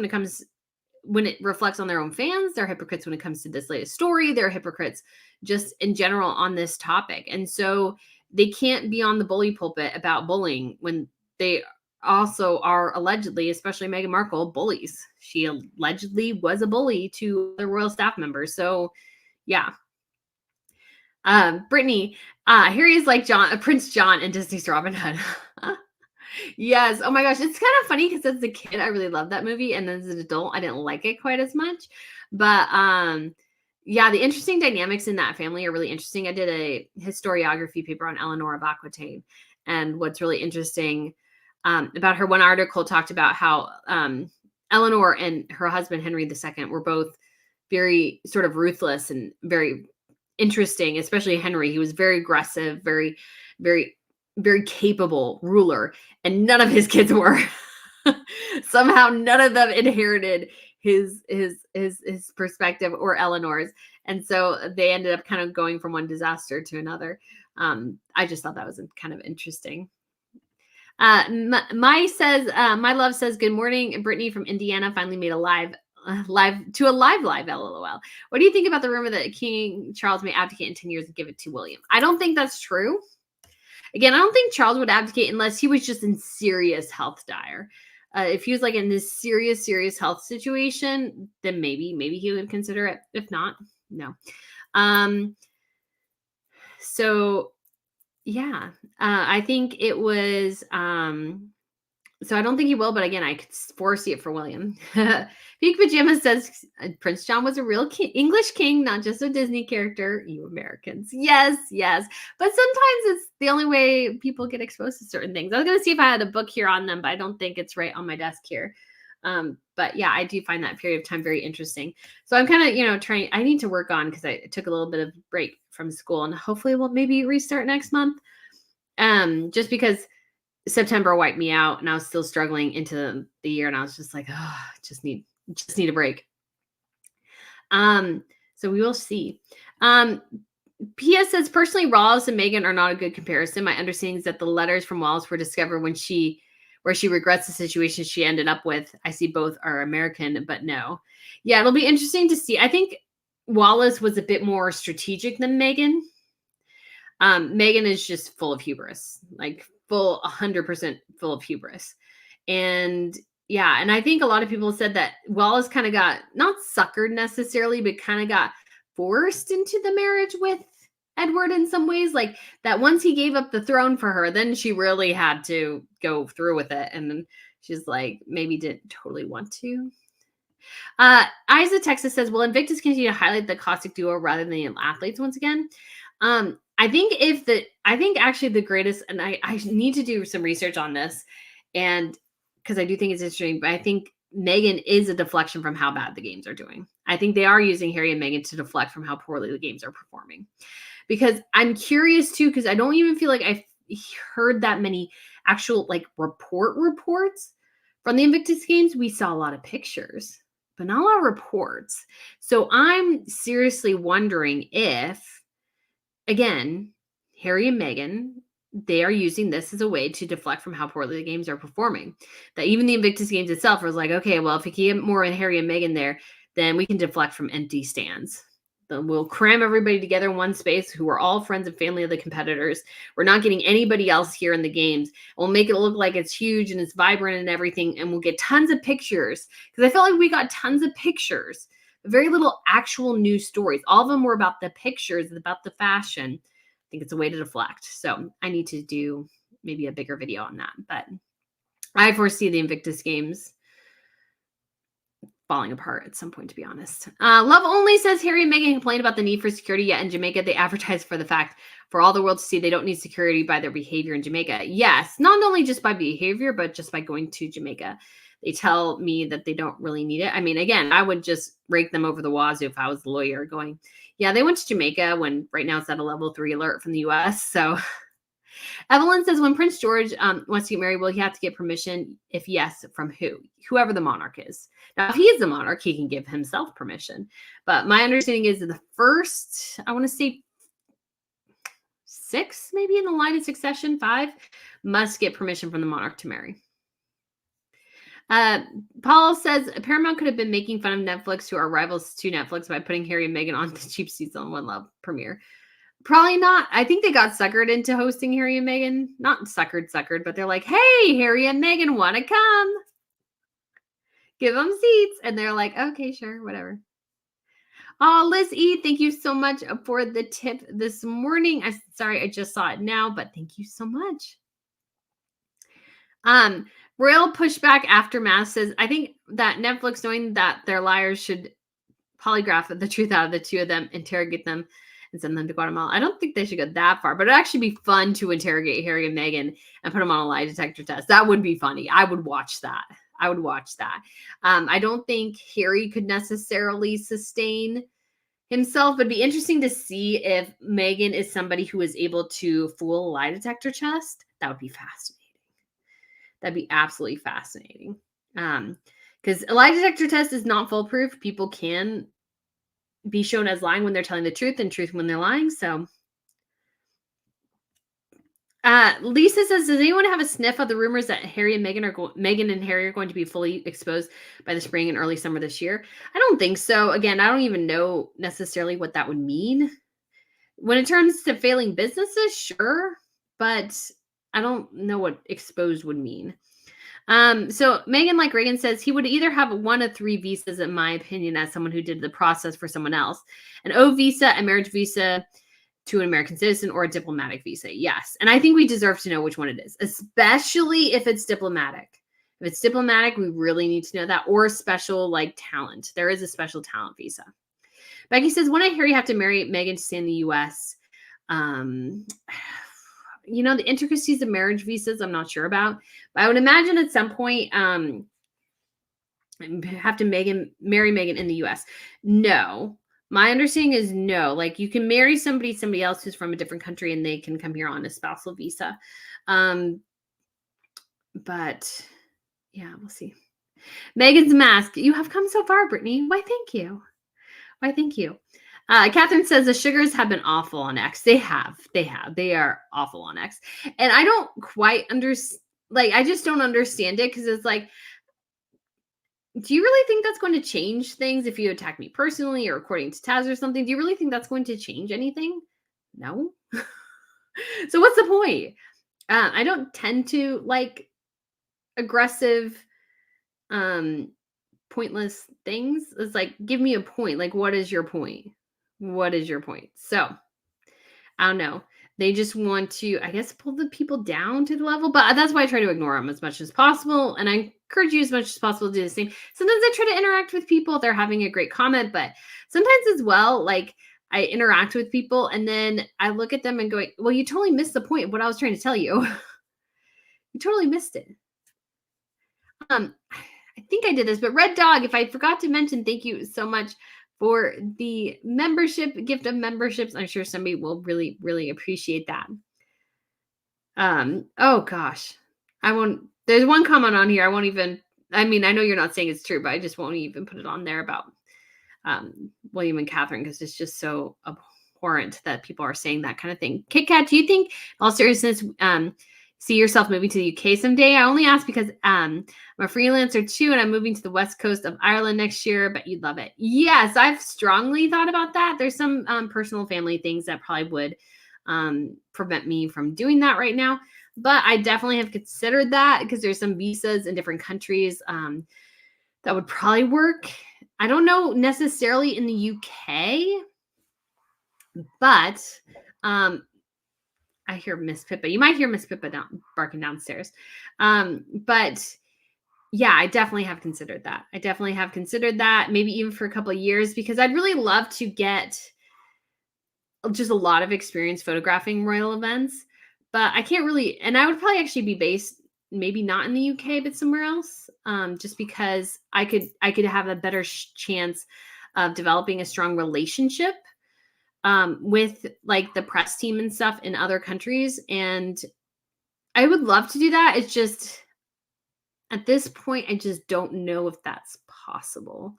when it reflects on their own fans. They're hypocrites when it comes to this latest story. They're hypocrites just in general on this topic. And so they can't be on the bully pulpit about bullying when they also are allegedly, especially Meghan Markle, bullies. She allegedly was a bully to the royal staff members. So yeah. Brittany, Harry is like Prince John in Disney's Robin Hood. Yes. Oh my gosh. It's kind of funny because as a kid, I really loved that movie. And as an adult, I didn't like it quite as much. But yeah, the interesting dynamics in that family are really interesting. I did a historiography paper on Eleanor of Aquitaine. And what's really interesting about her, one article talked about how Eleanor and her husband, Henry II, were both very sort of ruthless and very interesting, especially Henry. He was very aggressive, very, very, very capable ruler, and none of his kids were. Somehow none of them inherited his perspective or Eleanor's. And so they ended up kind of going from one disaster to another. I just thought that was kind of interesting. My love says, good morning. Brittany from Indiana finally made a live LOL. What do you think about the rumor that King Charles may abdicate in 10 years and give it to William? I don't think that's true. Again, I don't think Charles would abdicate unless he was just in serious health dire. If he was like in this serious health situation, then maybe he would consider it. If not, no. So yeah, I think it was. So I don't think he will, but again, I could foresee it for William. Pink Pajama says Prince John was a real English king, not just a Disney character. You Americans. Yes. But sometimes it's the only way people get exposed to certain things. I was going to see if I had a book here on them, but I don't think it's right on my desk here. But yeah, I do find that period of time very interesting. So I'm kind of, trying, I need to work on, because I took a little bit of break from school, and hopefully we'll maybe restart next month. Just because September wiped me out and I was still struggling into the year, and I was just like, oh, just need a break. So we will see. P.S. says, personally, Wallis and Meghan are not a good comparison. My understanding is that the letters from Wallis were discovered where she regrets the situation she ended up with. I see both are American, but no. Yeah, it'll be interesting to see. I think Wallis was a bit more strategic than Meghan. Meghan is just full of hubris, like 100% full of hubris. And yeah, and I think a lot of people said that Wallis kind of got, not suckered necessarily, but kind of got forced into the marriage with Edward in some ways. Like that once he gave up the throne for her, then she really had to go through with it. And then she's like, maybe didn't totally want to. Isa Texas says, will Invictus continue to highlight the caustic duo rather than the athletes once again? I think actually the greatest, and I need to do some research on this, and because I do think it's interesting, but I think Meghan is a deflection from how bad the games are doing. I think they are using Harry and Meghan to deflect from how poorly the games are performing. Because I'm curious too, because I don't even feel like I've heard that many actual like reports from the Invictus Games. We saw a lot of pictures, but not a lot of reports. So I'm seriously wondering if, again, Harry and Meghan, they are using this as a way to deflect from how poorly the games are performing. That even the Invictus Games itself was like, okay, well, if we get more in Harry and Meghan there, then we can deflect from empty stands. Then we'll cram everybody together in one space who are all friends and family of the competitors. We're not getting anybody else here in the games. We'll make it look like it's huge and it's vibrant and everything, and we'll get tons of pictures. Because I felt like we got tons of pictures. Very little actual news stories. All of them were about the pictures, about the fashion. I think it's a way to deflect. So I need to do maybe a bigger video on that. But I foresee the Invictus Games falling apart at some point, to be honest. Love Only says, Harry and Meghan complained about the need for security, yet in Jamaica they advertise for the fact for all the world to see they don't need security by their behavior in Jamaica. Yes, not only just by behavior, but just by going to Jamaica. They tell me that they don't really need it. I mean, again, I would just rake them over the wazoo if I was the lawyer going, yeah, they went to Jamaica when right now it's at a level 3 alert from the US. So Evelyn says, when Prince George wants to get married, will he have to get permission? If yes, from who? Whoever the monarch is. Now, if he is the monarch, he can give himself permission. But my understanding is that the first, I want to say 6, maybe in the line of succession, 5, must get permission from the monarch to marry. Paul says Paramount could have been making fun of Netflix, who are rivals to Netflix, by putting Harry and Meghan on the cheap season 1 Love premiere. Probably not. I think they got suckered into hosting Harry and Meghan. Not suckered, but they're like, hey, Harry and Meghan want to come. Give them seats. And they're like, okay, sure, whatever. Oh, Liz E., thank you so much for the tip this morning. Sorry, I just saw it now, but thank you so much. Royal Pushback Aftermath says, I think that Netflix, knowing that they're liars, should polygraph the truth out of the two of them, interrogate them, and send them to Guatemala. I don't think they should go that far, but it'd actually be fun to interrogate Harry and Meghan and put them on a lie detector test. That would be funny. I would watch that. I don't think Harry could necessarily sustain himself. It'd be interesting to see if Meghan is somebody who is able to fool a lie detector test. That would be fascinating. That'd be absolutely fascinating. Because a lie detector test is not foolproof. People can be shown as lying when they're telling the truth and truth when they're lying. So Lisa says, does anyone have a sniff of the rumors that Harry and Meghan and Harry are going to be fully exposed by the spring and early summer this year? I don't think so. Again, I don't even know necessarily what that would mean. When it turns to failing businesses, sure, but I don't know what exposed would mean. So Megan, like Reagan says, he would either have one of three visas, in my opinion, as someone who did the process for someone else: an O visa, a marriage visa to an American citizen, or a diplomatic visa. Yes. And I think we deserve to know which one it is, especially if it's diplomatic. If it's diplomatic, we really need to know that, or special like talent. There is a special talent visa. Becky says, when I hear you have to marry Megan to stay in the US, the intricacies of marriage visas, I'm not sure about. But I would imagine at some point, have to marry Megan in the US. No. My understanding is no. Like, you can marry somebody else who's from a different country, and they can come here on a spousal visa. But yeah, we'll see. Megan's mask. You have come so far, Brittany. Why, thank you. Why, thank you. Catherine says the sugars have been awful on X. They have. They are awful on X. And I don't quite understand. Like, I just don't understand it, because it's like, do you really think that's going to change things if you attack me personally or according to Taz or something? Do you really think that's going to change anything? No. So what's the point? I don't tend to like aggressive, pointless things. It's like, give me a point. Like, what is your point? What is your point? So I don't know. They just want to, I guess, pull the people down to the level, but that's why I try to ignore them as much as possible. And I encourage you as much as possible to do the same. Sometimes I try to interact with people if they're having a great comment, but sometimes as well, like, I interact with people and then I look at them and go, well, you totally missed the point of what I was trying to tell you. You totally missed it. I think I did this, but Red Dog, if I forgot to mention, thank you so much for the gift of memberships. I'm sure somebody will really, really appreciate that. Oh gosh. There's one comment on here. I know you're not saying it's true, but I just won't even put it on there about William and Catherine, because it's just so abhorrent that people are saying that kind of thing. Kit Kat, do you think, in all seriousness, see yourself moving to the UK someday? I only ask because I'm a freelancer too, and I'm moving to the west coast of Ireland next year, but you'd love it. Yes, I've strongly thought about that. There's some personal family things that probably would prevent me from doing that right now, but I definitely have considered that, because there's some visas in different countries that would probably work. I don't know necessarily in the UK, but I hear Miss Pippa. You might hear Miss Pippa barking downstairs. But yeah, I definitely have considered that. Maybe even for a couple of years, because I'd really love to get just a lot of experience photographing royal events. But I can't really, and I would probably actually be based maybe not in the UK, but somewhere else, just because I could have a better chance of developing a strong relationship with like the press team and stuff in other countries. And I would love to do that. It's just, at this point, I just don't know if that's possible.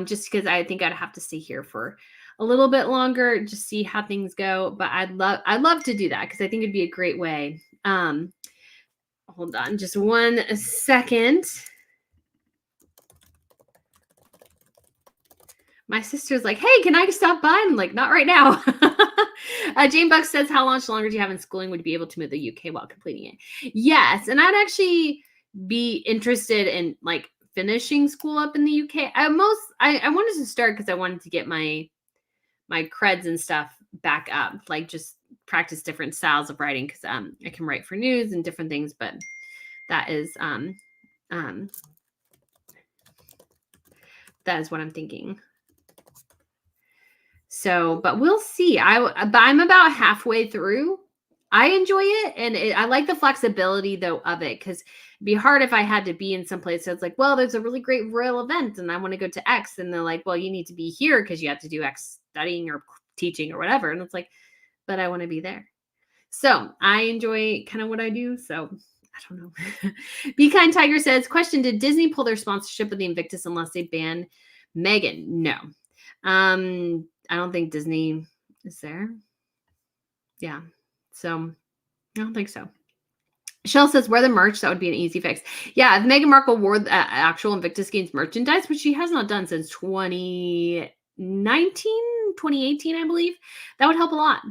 Just because I think I'd have to stay here for a little bit longer, just see how things go. But I'd love to do that, because I think it'd be a great way. Hold on just 1 second. My sister's like, hey, can I stop by? I'm like, not right now. Jane Buck says, how much longer do you have in schooling? Would you be able to move to the UK while completing it? Yes. And I'd actually be interested in like finishing school up in the UK. I wanted to start because I wanted to get my creds and stuff back up, like just practice different styles of writing, because I can write for news and different things, but that is what I'm thinking. So, but we'll see. I'm about halfway through. I enjoy it, and I like the flexibility though of it, because it'd be hard if I had to be in some place that's like, well, there's a really great royal event and I want to go to X, and they're like, well, you need to be here because you have to do X studying or teaching or whatever, and it's like, but I want to be there. So I enjoy kind of what I do. So I don't know. Be Kind Tiger says, question, did Disney pull their sponsorship of the Invictus unless they ban Megan? No. I don't think Disney is there. Yeah. So I don't think so. Shell says, wear the merch. That would be an easy fix. Yeah, if Meghan Markle wore the actual Invictus Games merchandise, which she has not done since 2018, I believe, that would help a lot.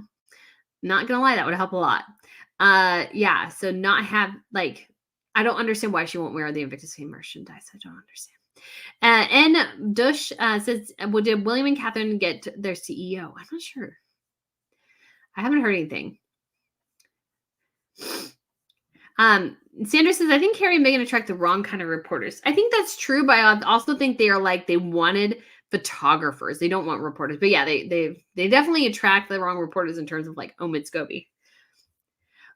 Not gonna lie, that would help a lot. Yeah, so not have, like, I don't understand why she won't wear the Invictus Game merchandise. I don't understand. And Dush says, well, did William and Catherine get their CEO? I'm not sure. I haven't heard anything. Sandra says, I think Harry and Meghan attract the wrong kind of reporters. I think that's true, but I also think they are like, they wanted photographers. They don't want reporters. But yeah, they definitely attract the wrong reporters in terms of like Omid Scobie.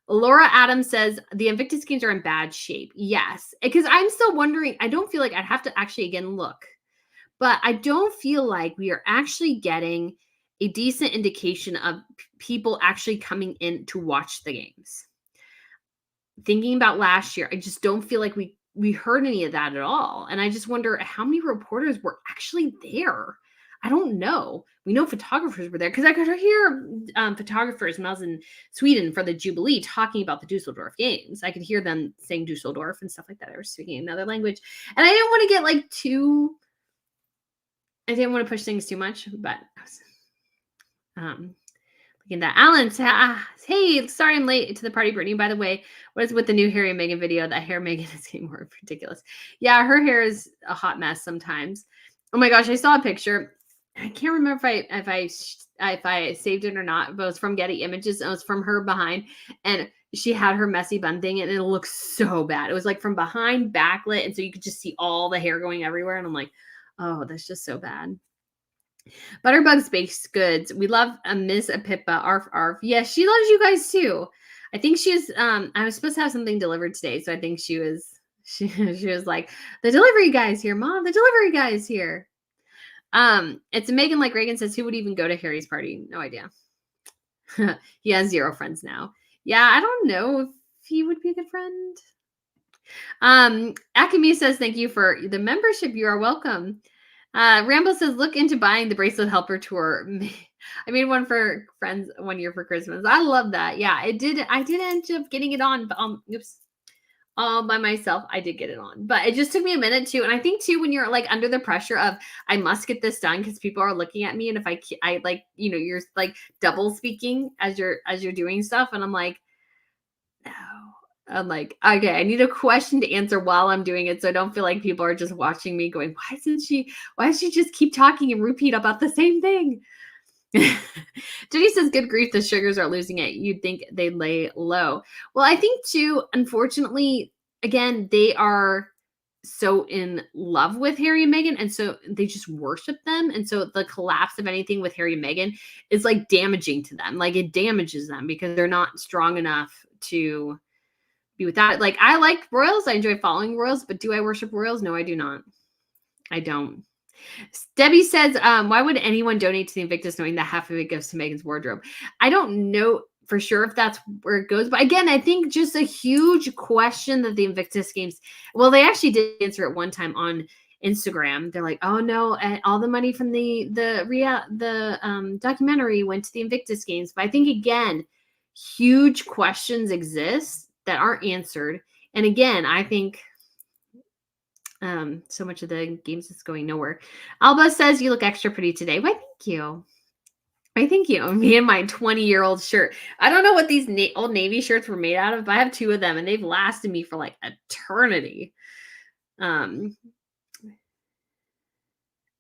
Laura Adams says, the Invictus Games are in bad shape. Yes, because I'm still wondering, I don't feel like I'd have to actually again look, but I don't feel like we are actually getting a decent indication of people actually coming in to watch the games. Thinking about last year, I just don't feel like we heard any of that at all. And I just wonder how many reporters were actually there. I don't know. We know photographers were there because I could hear photographers when I was in Sweden for the Jubilee talking about the Dusseldorf games. I could hear them saying Dusseldorf and stuff like that. I was speaking another language. And I didn't want to get like I didn't want to push things too much, but I was looking at that. Alan says, hey, sorry I'm late to the party, Brittany. By the way, what is with the new Harry and Meghan video? That hair Meghan is getting more ridiculous. Yeah, her hair is a hot mess sometimes. Oh my gosh, I saw a picture. I can't remember if I saved it or not, but it was from Getty Images. And it was from her behind, and she had her messy bun thing, and it looked so bad. It was like from behind, backlit, and so you could just see all the hair going everywhere. And I'm like, oh, that's just so bad. Butterbugs Baked Goods. We love Miss Pippa. Arf arf. Yes, she loves you guys too. I think she's I was supposed to have something delivered today, so I think she was like, the delivery guy's here, Mom. The delivery guy's here. It's Megan, like Reagan says, who would even go to Harry's party? No idea. He has 0 friends now. Yeah, I don't know if he would be a good friend. Akemi says, thank you for the membership. You are welcome. Rambo says, look into buying the bracelet helper tour. I made one for friends one year for Christmas. I love that. Yeah, I did end up getting it on, but oops. All by myself, I did get it on, but it just took me a minute too. And I think too, when you're like under the pressure of, I must get this done because people are looking at me, and if I like, you know, you're like double speaking as you're doing stuff, and I'm like, no. I'm like, okay, I need a question to answer while I'm doing it, so I don't feel like people are just watching me going, why does she just keep talking and repeat about the same thing? Judy says, good grief, the sugars are losing it. You'd think they lay low. Well, I think too, unfortunately, again, they are so in love with Harry and Meghan, and so they just worship them. And so the collapse of anything with Harry and Meghan is like damaging to them. Like it damages them because they're not strong enough to be without it. Like I like royals. I enjoy following royals, but do I worship royals? No, I do not. I don't. Debbie says, why would anyone donate to the Invictus knowing that half of it goes to Meghan's wardrobe? I don't know for sure if that's where it goes. But again, I think just a huge question that the Invictus Games, well, they actually did answer it one time on Instagram. They're like, oh no, all the money from the documentary went to the Invictus Games. But I think, again, huge questions exist that aren't answered. And again, I think so much of the games is going nowhere. Alba says, you look extra pretty today. Why, thank you. Why, thank you. Me and my 20-year-old shirt. I don't know what these old Navy shirts were made out of, but I have 2 of them, and they've lasted me for like eternity.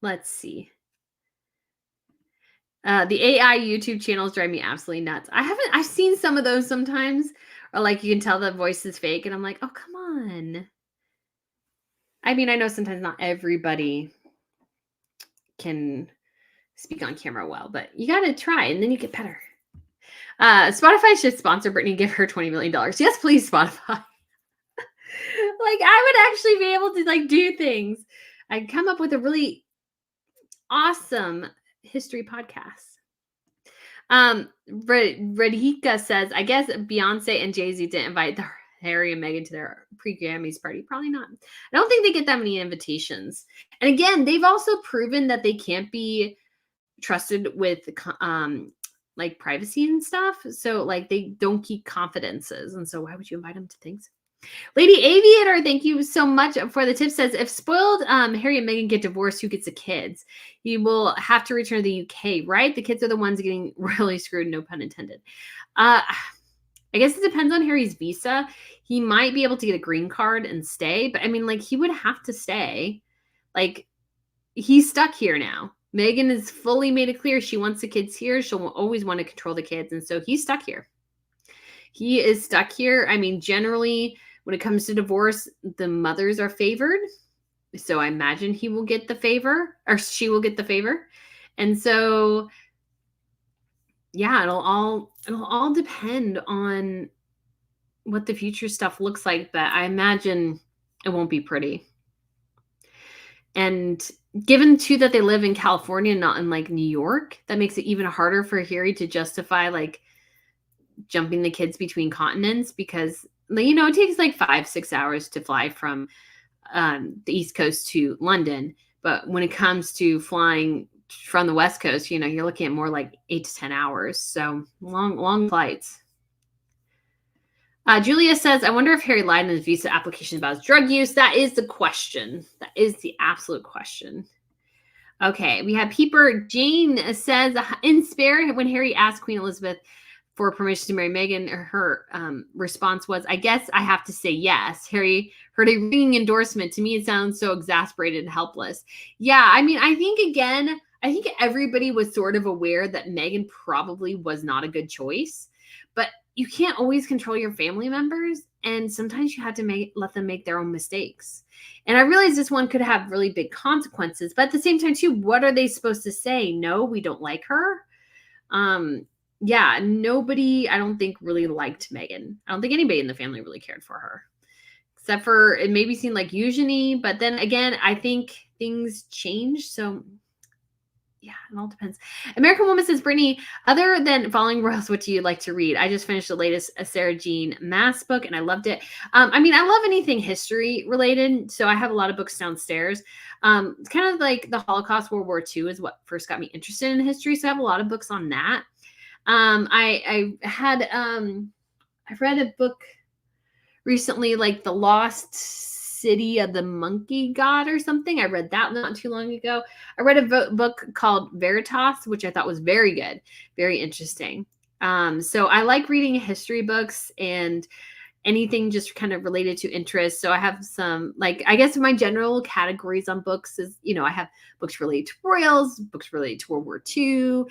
Let's see. The AI YouTube channels drive me absolutely nuts. I've seen some of those sometimes, or like you can tell the voice is fake, and I'm like, oh, come on. I mean, I know sometimes not everybody can speak on camera well, but you got to try and then you get better. Spotify should sponsor Brittany and give her $20 million. Yes, please, Spotify. Like I would actually be able to like do things. I'd come up with a really awesome history podcast. Radhika says, I guess Beyonce and Jay-Z didn't invite Harry and Meghan to their pre-Grammys party? Probably not. I don't think they get that many invitations. And again, they've also proven that they can't be trusted with like privacy and stuff. So like they don't keep confidences. And so why would you invite them to things? Lady Aviator, thank you so much for the tip. Says if spoiled Harry and Meghan get divorced, who gets the kids? You will have to return to the UK, right? The kids are the ones getting really screwed, no pun intended. I guess it depends on Harry's visa. He might be able to get a green card and stay, but I mean, like, he would have to stay. Like, he's stuck here now. Meghan has fully made it clear she wants the kids here. She'll always want to control the kids. And so he's stuck here. He is stuck here. I mean, generally, when it comes to divorce, the mothers are favored. So I imagine he will get the favor, or she will get the favor. And so, yeah, it'll all depend on what the future stuff looks like. But I imagine it won't be pretty. And given too that they live in California, not in like New York, that makes it even harder for Harry to justify like jumping the kids between continents, because it takes like 5-6 hours to fly from the East Coast to London. But when it comes to flying from the West Coast, you're looking at more like 8 to 10 hours. So long flights. Julia says, I wonder if Harry lied in his visa application about his drug use. That is the question. That is the absolute question. Okay, we have Peeper. Jane says, in Spare, when Harry asked Queen Elizabeth for permission to marry Meghan, her response was, I guess I have to say yes. Harry heard a ringing endorsement. To me, it sounds so exasperated and helpless. Yeah, I mean, I think everybody was sort of aware that Meghan probably was not a good choice. But you can't always control your family members. And sometimes you have to let them make their own mistakes. And I realize this one could have really big consequences. But at the same time, too, what are they supposed to say? No, we don't like her. Yeah, nobody, I don't think, really liked Meghan. I don't think anybody in the family really cared for her. Except for it maybe seemed like Eugenie. But then again, I think things change. So yeah, it all depends. American Woman says, Brittany, other than Following Royals, what do you like to read? I just finished the latest Sarah Jean Maas book, and I loved it. I mean, I love anything history related, so I have a lot of books downstairs. It's kind of like the Holocaust, World War II is what first got me interested in history, so I have a lot of books on that. I've read a book recently, like The Lost City of the Monkey God or something. I read that not too long ago. I read a book called Veritas, which I thought was very good, very interesting. So I like reading history books and anything just kind of related to interest. So I have some, like, I guess my general categories on books is, I have books related to royals, books related to World War II.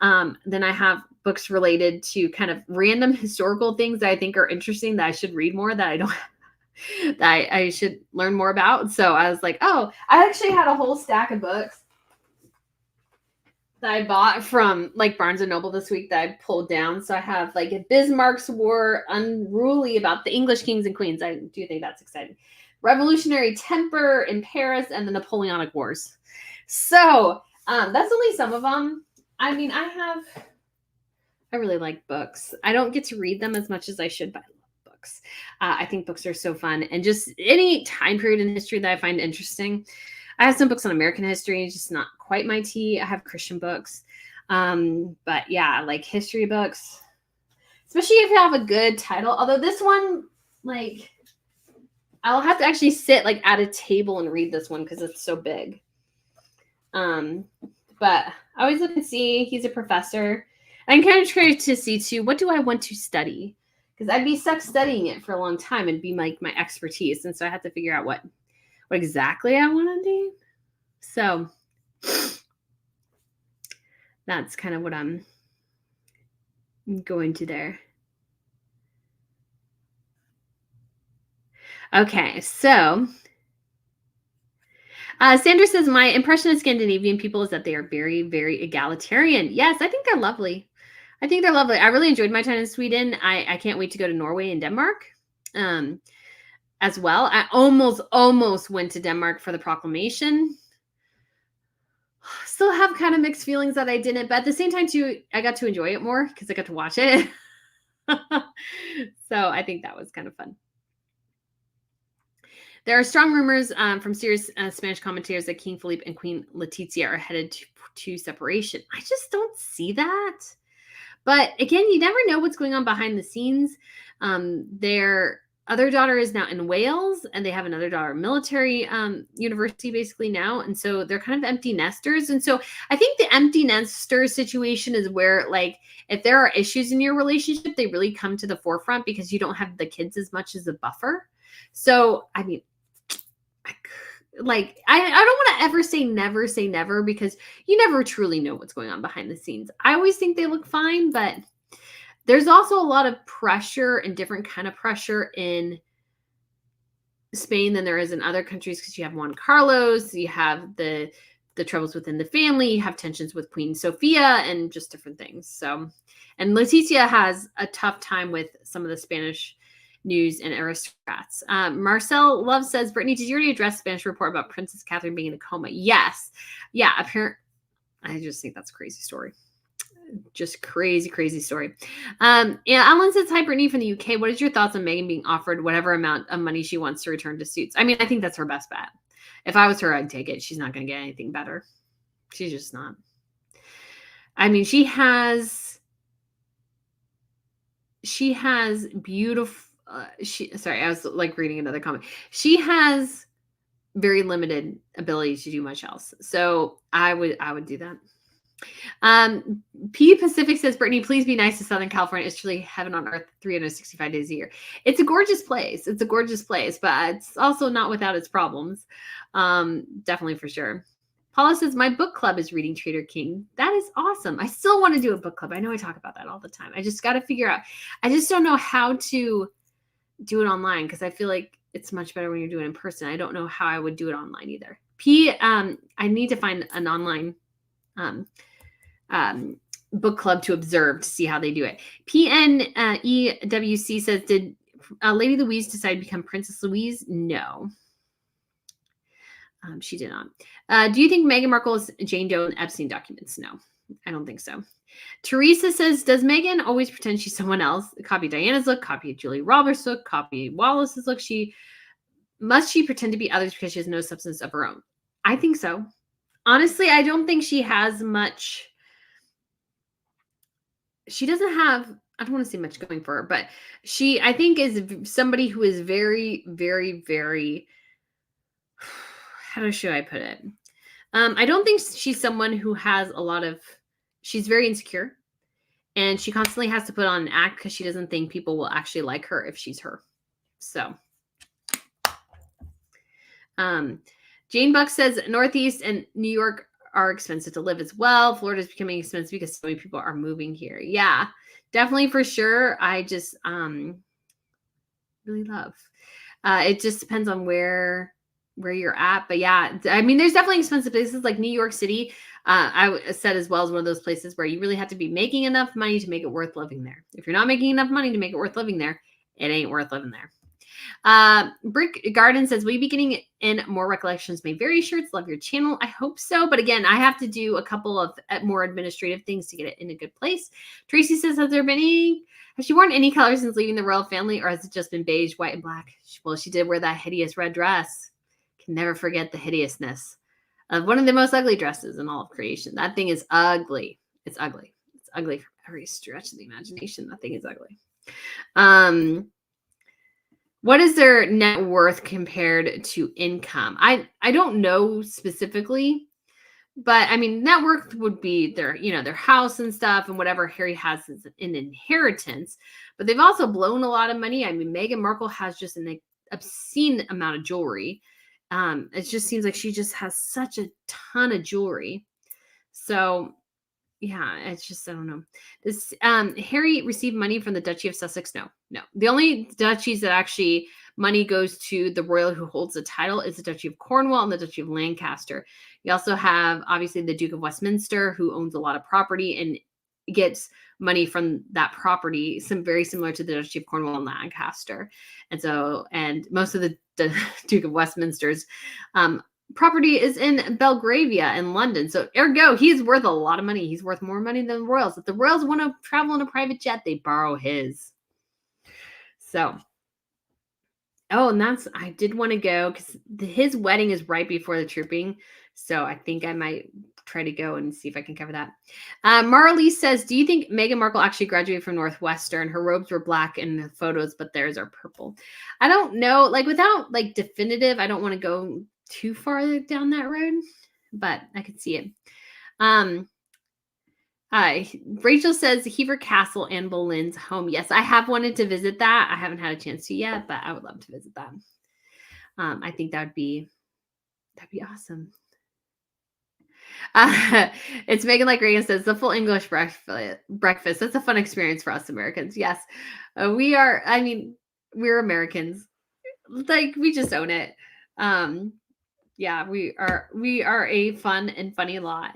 Then I have books related to kind of random historical things that I think are interesting that I should read more, that I don't that I should learn more about. So I was like, oh, I actually had a whole stack of books that I bought from like Barnes & Noble this week that I pulled down. So I have like Bismarck's War, Unruly, about the English kings and queens. I do think that's exciting. Revolutionary Temper in Paris, and the Napoleonic Wars. So that's only some of them. I mean, I really like books. I don't get to read them as much as I should, but I love books. I think books are so fun, and just any time period in history that I find interesting. I have some books on American history, just not quite my tea. I have Christian books. But yeah, like history books, especially if you have a good title. Although this one, like, I'll have to actually sit like at a table and read this one because it's so big. But I always look and see, he's a professor. I'm kind of curious to see too, what do I want to study? Because I'd be stuck studying it for a long time and be like my expertise. And so I have to figure out what exactly I want to do. So that's kind of what I'm going to there. Okay, so Sandra says, my impression of Scandinavian people is that they are very, very egalitarian. Yes, I think they're lovely. I really enjoyed my time in Sweden. I can't wait to go to Norway and Denmark as well. I almost went to Denmark for the proclamation. Still have kind of mixed feelings that I didn't, but at the same time too, I got to enjoy it more because I got to watch it. So I think that was kind of fun. There are strong rumors from serious Spanish commentators that King Philippe and Queen Letizia are headed to separation. I just don't see that. But again, you never know what's going on behind the scenes. Their other daughter is now in Wales, and they have another daughter military university basically now. And so they're kind of empty nesters. And so I think the empty nester situation is where, like, if there are issues in your relationship, they really come to the forefront because you don't have the kids as much as a buffer. So, I mean, like I don't want to ever say never because you never truly know what's going on behind the scenes. I always think they look fine, but there's also a lot of pressure and different kind of pressure in Spain than there is in other countries because you have Juan Carlos, you have the troubles within the family, you have tensions with Queen Sofia and just different things. So, and Leticia has a tough time with some of the Spanish news and aristocrats. Marcel Love says, Brittany, did you already address the Spanish report about Princess Catherine being in a coma? Yes. Yeah, apparently. I just think that's a crazy story. Just crazy story. Yeah, Alan says, hi, Brittany from the UK. What is your thoughts on Meghan being offered whatever amount of money she wants to return to Suits? I mean, I think that's her best bet. If I was her, I'd take it. She's not going to get anything better. She's just not. I mean, she has beautiful, sorry, I was like reading another comment. She has very limited ability to do much else. So I would do that. P Pacific says, Brittany, please be nice to Southern California. It's truly heaven on earth 365 days a year. It's a gorgeous place. But it's also not without its problems. Definitely for sure. Paula says, my book club is reading Trader King. That is awesome. I still want to do a book club. I know I talk about that all the time. I just got to figure out. I just don't know how to do it online because I feel like it's much better when you're doing it in person. I don't know how I would do it online either. I need to find an online book club to observe to see how they do it. PNEWC says, did Lady Louise decide to become Princess Louise? No. She did not. Do you think Meghan Markle is Jane Doe in Epstein documents? No, I don't think so. Teresa says, does Meghan always pretend she's someone else? Copy Diana's look, copy Julie Roberts' look, copy Wallis's look. Must she pretend to be others because she has no substance of her own? I think so. Honestly, I don't think she has much. She doesn't have, I don't want to say much going for her, but she, I think, is somebody who is very, how should I put it? I don't think she's someone who has a lot of, she's very insecure and she constantly has to put on an act because she doesn't think people will actually like her if she's her. So, Jane Buck says Northeast and New York are expensive to live as well. Florida is becoming expensive because so many people are moving here. Yeah, definitely for sure. I just really love. It just depends on where you're at. But yeah, I mean, there's definitely expensive places like New York City. I said as well as one of those places where you really have to be making enough money to make it worth living there. If you're not making enough money to make it worth living there, it ain't worth living there. Brick Garden says, will you be getting in more recollections made very shirts? Love your channel. I hope so. But again, I have to do a couple of more administrative things to get it in a good place. Tracy says, has she worn any colors since leaving the royal family, or has it just been beige, white, and black? Well, she did wear that hideous red dress. Can never forget the hideousness of one of the most ugly dresses in all of creation. That thing is ugly. It's ugly. It's ugly from every stretch of the imagination. That thing is ugly. What is their net worth compared to income? I don't know specifically, but I mean, net worth would be their house and stuff and whatever Harry has as an inheritance. But they've also blown a lot of money. I mean, Meghan Markle has just an obscene amount of jewelry. It just seems like she just has such a ton of jewelry. So yeah, it's just, I don't know. Does Harry receive money from the Duchy of Sussex? No. The only duchies that actually money goes to the royal who holds the title is the Duchy of Cornwall and the Duchy of Lancaster. You also have, obviously, the Duke of Westminster, who owns a lot of property and gets money from that property, very similar to the Duchy of Cornwall and Lancaster. And most of the Duke of Westminster's property is in Belgravia in London. So ergo, he's worth a lot of money. He's worth more money than the royals. If the royals want to travel in a private jet, they borrow his. So Oh, and I did want to go because his wedding is right before the trooping. So I think I might try to go and see if I can cover that. Marley says, do you think Meghan Markle actually graduated from Northwestern? Her robes were black in the photos, but theirs are purple. I don't know. Like without like definitive, I don't want to go too far down that road, but I could see it. Rachel says Hever Castle and Boleyn's home. Yes, I have wanted to visit that. I haven't had a chance to yet, but I would love to visit that. I think that'd be awesome. It's Megan like Reagan says, the full English breakfast. That's a fun experience for us Americans. Yes, we are. I mean, we're Americans. Like we just own it. Yeah, we are a fun and funny lot.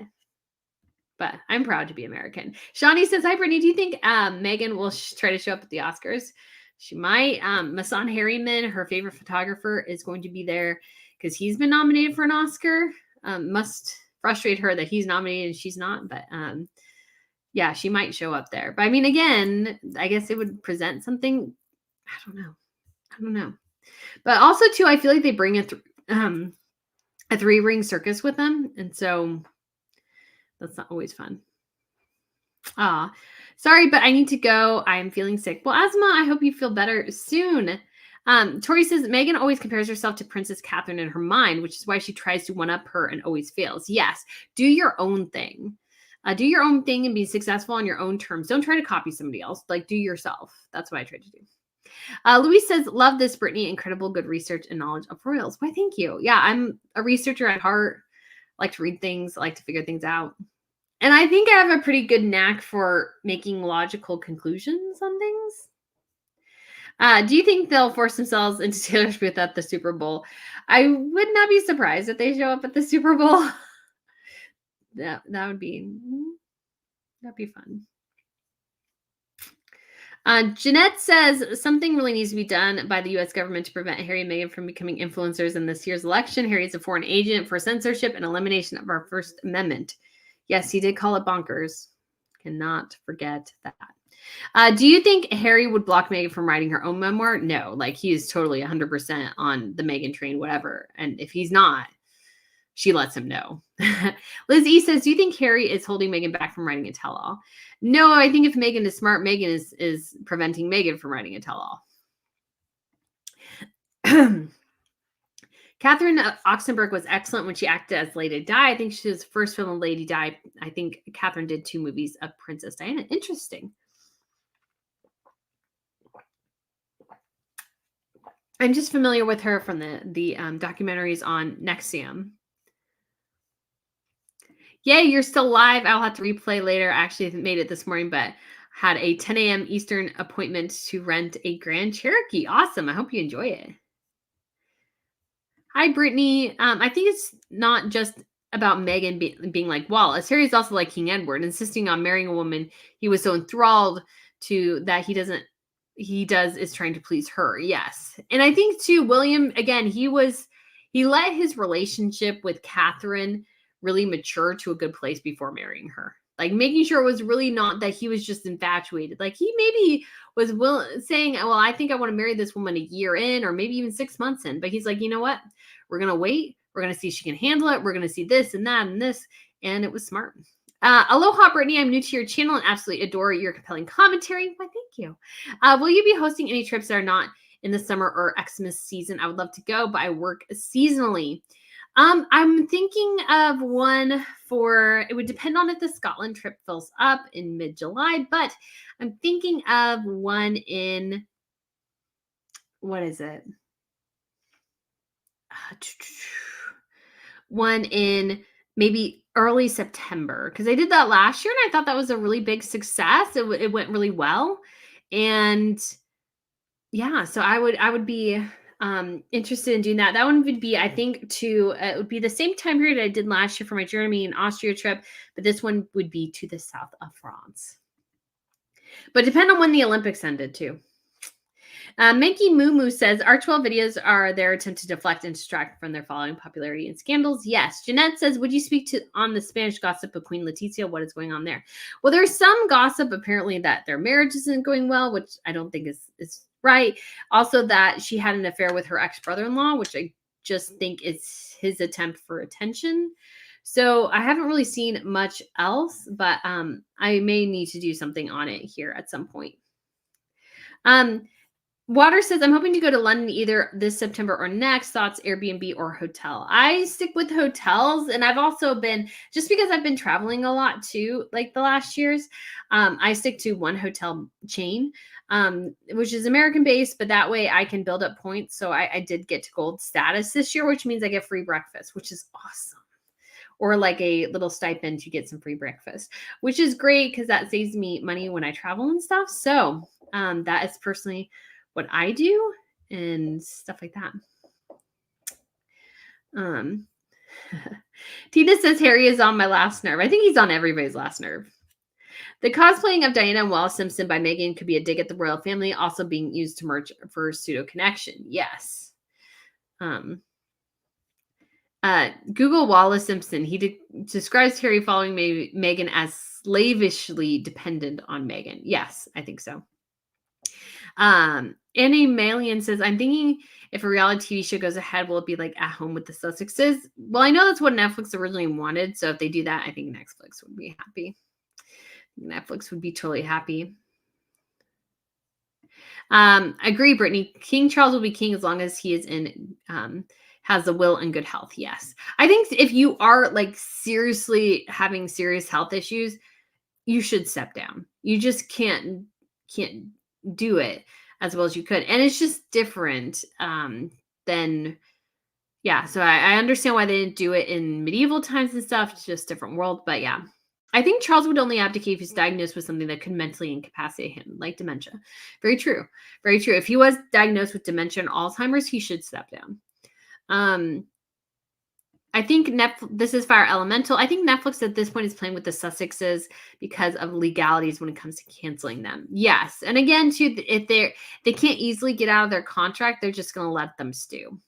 But I'm proud to be American. Shawnee says, hi, Brittany. Do you think Megan will try to show up at the Oscars? She might. Masan Harriman, her favorite photographer, is going to be there because he's been nominated for an Oscar. Must frustrate her that he's nominated and she's not. But yeah, she might show up there. But I mean, again, I guess it would present something. I don't know. But also, too, I feel like they bring a 3-ring circus with them. And so that's not always fun. Sorry, but I need to go. I am feeling sick. Well, Asma, I hope you feel better soon. Tori says, Megan always compares herself to Princess Catherine in her mind, which is why she tries to one-up her and always fails. Yes, do your own thing. Do your own thing and be successful on your own terms. Don't try to copy somebody else. Like, do yourself. That's what I try to do. Louise says, love this, Brittany. Incredible good research and knowledge of royals. Why, thank you. Yeah, I'm a researcher at heart. I like to read things. I like to figure things out. And I think I have a pretty good knack for making logical conclusions on things. Do you think they'll force themselves into Taylor Swift at the Super Bowl? I would not be surprised if they show up at the Super Bowl. That would be fun. Jeanette says something really needs to be done by the U.S. government to prevent Harry and Meghan from becoming influencers in this year's election. Harry is a foreign agent for censorship and elimination of our First Amendment. Yes, he did call it bonkers. Cannot forget that. Do you think Harry would block Meghan from writing her own memoir? No, like he is totally 100% on the Meghan train, whatever. And if he's not, she lets him know. Liz E says, do you think Harry is holding Meghan back from writing a tell-all? No, I think if Meghan is smart, Meghan is preventing Meghan from writing a tell-all. Catherine Oxenberg was excellent when she acted as Lady Di. I think she was the first film of Lady Di. I think Catherine did 2 movies of Princess Diana. Interesting. I'm just familiar with her from the documentaries on Nexium. Yay, you're still live. I'll have to replay later. I actually made it this morning, but had a 10 a.m. Eastern appointment to rent a Grand Cherokee. Awesome. I hope you enjoy it. Hi, Brittany. I think it's not just about Meghan being like Wallis. Harry is also like King Edward, insisting on marrying a woman he was so enthralled to that he is trying to please her. Yes. And I think too, William, again, he let his relationship with Catherine really mature to a good place before marrying her. Like making sure it was really not that he was just infatuated. Like he maybe was saying, well, I think I want to marry this woman a year in or maybe even 6 months in. But he's like, you know what? We're going to wait. We're going to see if she can handle it. We're going to see this and that and this. And it was smart. Aloha, Brittany. I'm new to your channel and absolutely adore your compelling commentary. Why, thank you. Will you be hosting any trips that are not in the summer or Xmas season? I would love to go, but I work seasonally. I'm thinking of one it would depend on if the Scotland trip fills up in mid-July, but I'm thinking of one in, what is it? One in maybe early September, because I did that last year and I thought that was a really big success. It went really well. And yeah, so I would be interested in doing that. That one would be, I think, it would be the same time period I did last year for my Germany and Austria trip, but this one would be to the south of France. But depend on when the Olympics ended too. Menki Moo says, our 12 videos are their attempt to deflect and distract from their following popularity and scandals. Yes. Jeanette says, would you speak on the Spanish gossip of Queen Letizia? What is going on there? Well, there's some gossip apparently that their marriage isn't going well, which I don't think is right? Also, that she had an affair with her ex brother-in-law, which I just think is his attempt for attention. So I haven't really seen much else, but I may need to do something on it here at some point. Um, Water says, I'm hoping to go to London either this September or next. Thoughts, Airbnb or hotel? I stick with hotels. And I've also been, just because I've been traveling a lot too, like the last years, I stick to one hotel chain, which is American based, but that way I can build up points. So I did get to gold status this year, which means I get free breakfast, which is awesome. Or like a little stipend to get some free breakfast, which is great because that saves me money when I travel and stuff. So that is personally what I do and stuff like that. Tina says Harry is on my last nerve. I think he's on everybody's last nerve. The cosplaying of Diana and Wallis Simpson by Meghan could be a dig at the royal family, also being used to merge for pseudo connection. Yes. Google Wallis Simpson. He describes Harry following Meghan as slavishly dependent on Meghan. Yes, I think so. Annie Malian says, I'm thinking if a reality TV show goes ahead, will it be like At Home with the Sussexes? Well, I know that's what Netflix originally wanted. So if they do that, I think Netflix would be happy. Netflix would be totally happy. Agree, Brittany. King Charles will be king as long as he is in has the will and good health. Yes. I think if you are like seriously having serious health issues, you should step down. You just can't do it as well as you could. And it's just different than, yeah. So I understand why they didn't do it in medieval times and stuff. It's just different world. But yeah, I think Charles would only abdicate if he's diagnosed with something that could mentally incapacitate him, like dementia. Very true. Very true. If he was diagnosed with dementia and Alzheimer's, he should step down. I think this is Fire Elemental. I think Netflix at this point is playing with the Sussexes because of legalities when it comes to canceling them. Yes. And again, too, if they can't easily get out of their contract, they're just going to let them stew.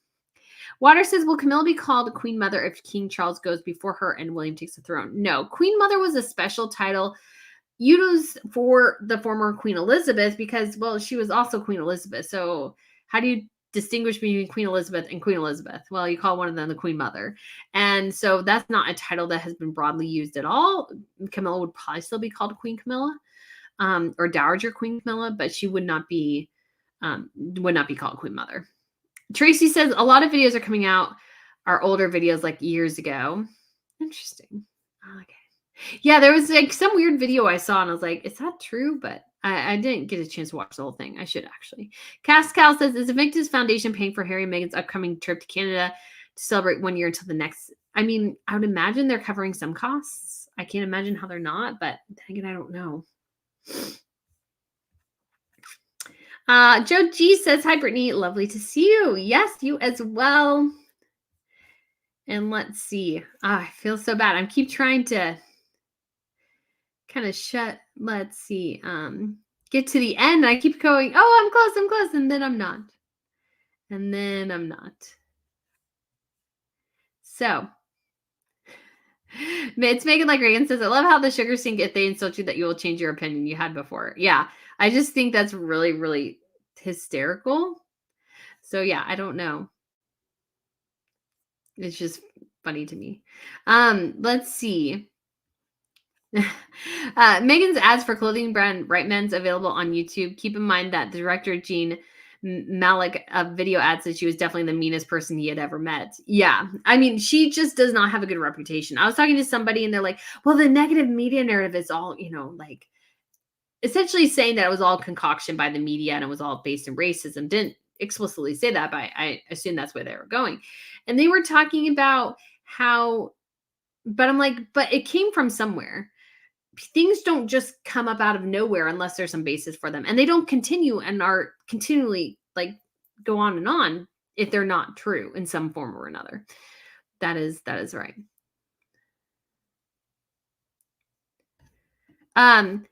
Water says, will Camilla be called Queen Mother if King Charles goes before her and William takes the throne? No. Queen Mother was a special title used for the former Queen Elizabeth because, well, she was also Queen Elizabeth. So how do you distinguish between Queen Elizabeth and Queen Elizabeth? Well, you call one of them the Queen Mother. And so that's not a title that has been broadly used at all. Camilla would probably still be called Queen Camilla, or Dowager Queen Camilla, but she would not be called Queen Mother. Tracy says a lot of videos are coming out, are older videos like years ago. Interesting. Okay. Yeah, there was like some weird video I saw and I was like, is that true? But I didn't get a chance to watch the whole thing. I should actually. Cascal says, is Invictus Foundation paying for Harry and Meghan's upcoming trip to Canada to celebrate 1 year until the next? I mean, I would imagine they're covering some costs. I can't imagine how they're not, but then again, I don't know. Joe G says, hi, Brittany. Lovely to see you. Yes, you as well. And let's see. I feel so bad. I keep trying to kind of let's see, get to the end. I keep going, oh, I'm close. And then I'm not. So it's Megan like Reagan says, I love how the sugar sink, if they insult you, that you will change your opinion you had before. Yeah. I just think that's really, really hysterical. So yeah, I don't know. It's just funny to me. Let's see. Megan's ads for clothing brand Right Men's available on YouTube. Keep in mind that the director Gene Malik of video ads said she was definitely the meanest person he had ever met. Yeah, I mean, she just does not have a good reputation. I was talking to somebody and they're like, well, the negative media narrative is all, like essentially saying that it was all concoction by the media and it was all based in racism. Didn't explicitly say that, but I assume that's where they were going. And they were talking about how, but I'm like, but it came from somewhere. Things don't just come up out of nowhere unless there's some basis for them. And they don't continue and are continually like go on and on if they're not true in some form or another. That is right.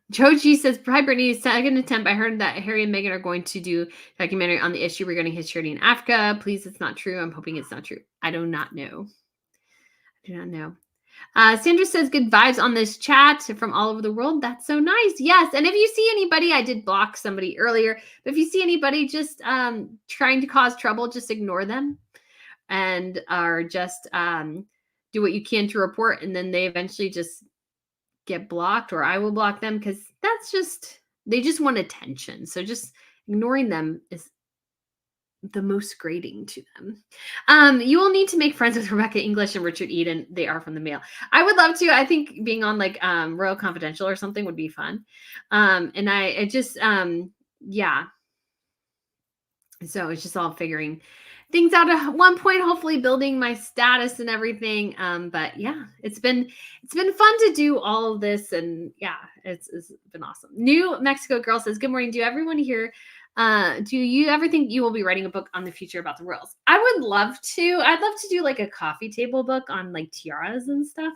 Joe G says, hi, Brittany, second attempt. I heard that Harry and Meghan are going to do a documentary on the issue regarding his charity in Africa. Please, it's not true. I'm hoping it's not true. I do not know. Sandra says good vibes on this chat from all over the world. That's so nice. Yes. And if you see anybody, I did block somebody earlier, but if you see anybody just trying to cause trouble, just ignore them and are just do what you can to report. And then they eventually just get blocked, or I will block them, because that's just, they just want attention. So just ignoring them is the most grating to them. You will need to make friends with Rebecca English and Richard Eden. They are from the Mail. I would love to. I think being on like Royal Confidential or something would be fun. And I just yeah. So it's just all figuring things out at one point, hopefully building my status and everything. But yeah, it's been fun to do all of this, and yeah, it's been awesome. New Mexico Girl says, good morning. Do everyone here do you ever think you will be writing a book on the future about the royals? I would love to. I'd love to do like a coffee table book on like tiaras and stuff.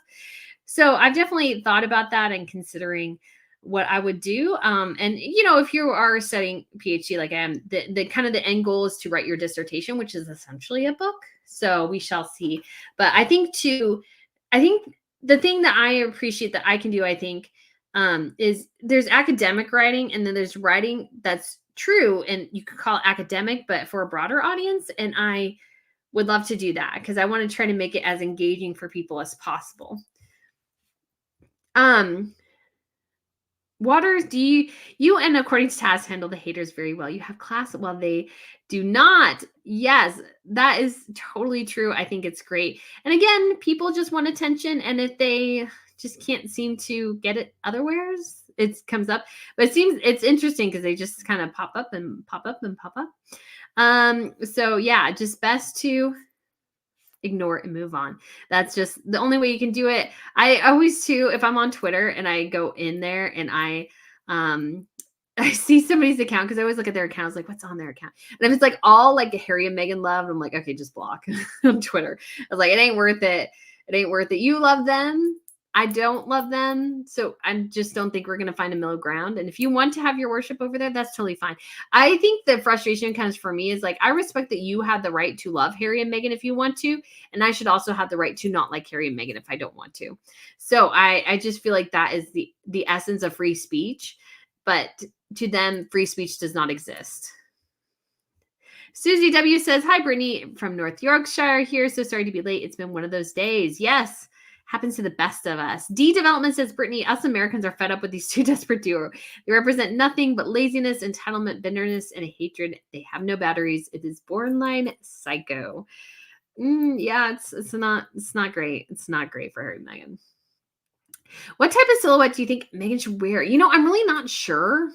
So I've definitely thought about that and considering what I would do. And you know, if you are studying PhD like I am, the kind of the end goal is to write your dissertation, which is essentially a book. So we shall see. But I think the thing that I appreciate that I can do, I think, is there's academic writing, and then there's writing that's true, and you could call it academic, but for a broader audience. And I would love to do that because I want to try to make it as engaging for people as possible. Waters, do you and according to Taz handle the haters very well. You have class. Well, they do not. Yes, that is totally true. I think it's great. And again, people just want attention, and if they just can't seem to get it otherwheres, it comes up. But it's interesting because they just kind of pop up and pop up and pop up. So yeah, just best to ignore it and move on. That's just the only way you can do it. I always too, if I'm on Twitter and I go in there and I see somebody's account, because I always look at their accounts like what's on their account. And if it's like all like Harry and Meghan love, I'm like, okay, just block on Twitter. I was like, it ain't worth it. It ain't worth it. You love them. I don't love them. So I just don't think we're going to find a middle ground. And if you want to have your worship over there, that's totally fine. I think the frustration comes for me is like, I respect that you have the right to love Harry and Meghan if you want to. And I should also have the right to not like Harry and Meghan if I don't want to. So I just feel like that is the essence of free speech. But to them, free speech does not exist. Susie W says, hi, Brittany from North Yorkshire here. So sorry to be late. It's been one of those days. Yes. Happens to the best of us. D Development says, Brittany, us Americans are fed up with these two desperate duo. They represent nothing but laziness, entitlement, bitterness, and hatred. They have no batteries. It is borderline psycho. Yeah, it's not great. It's not great for her and Meghan. What type of silhouette do you think Meghan should wear? You know, I'm really not sure.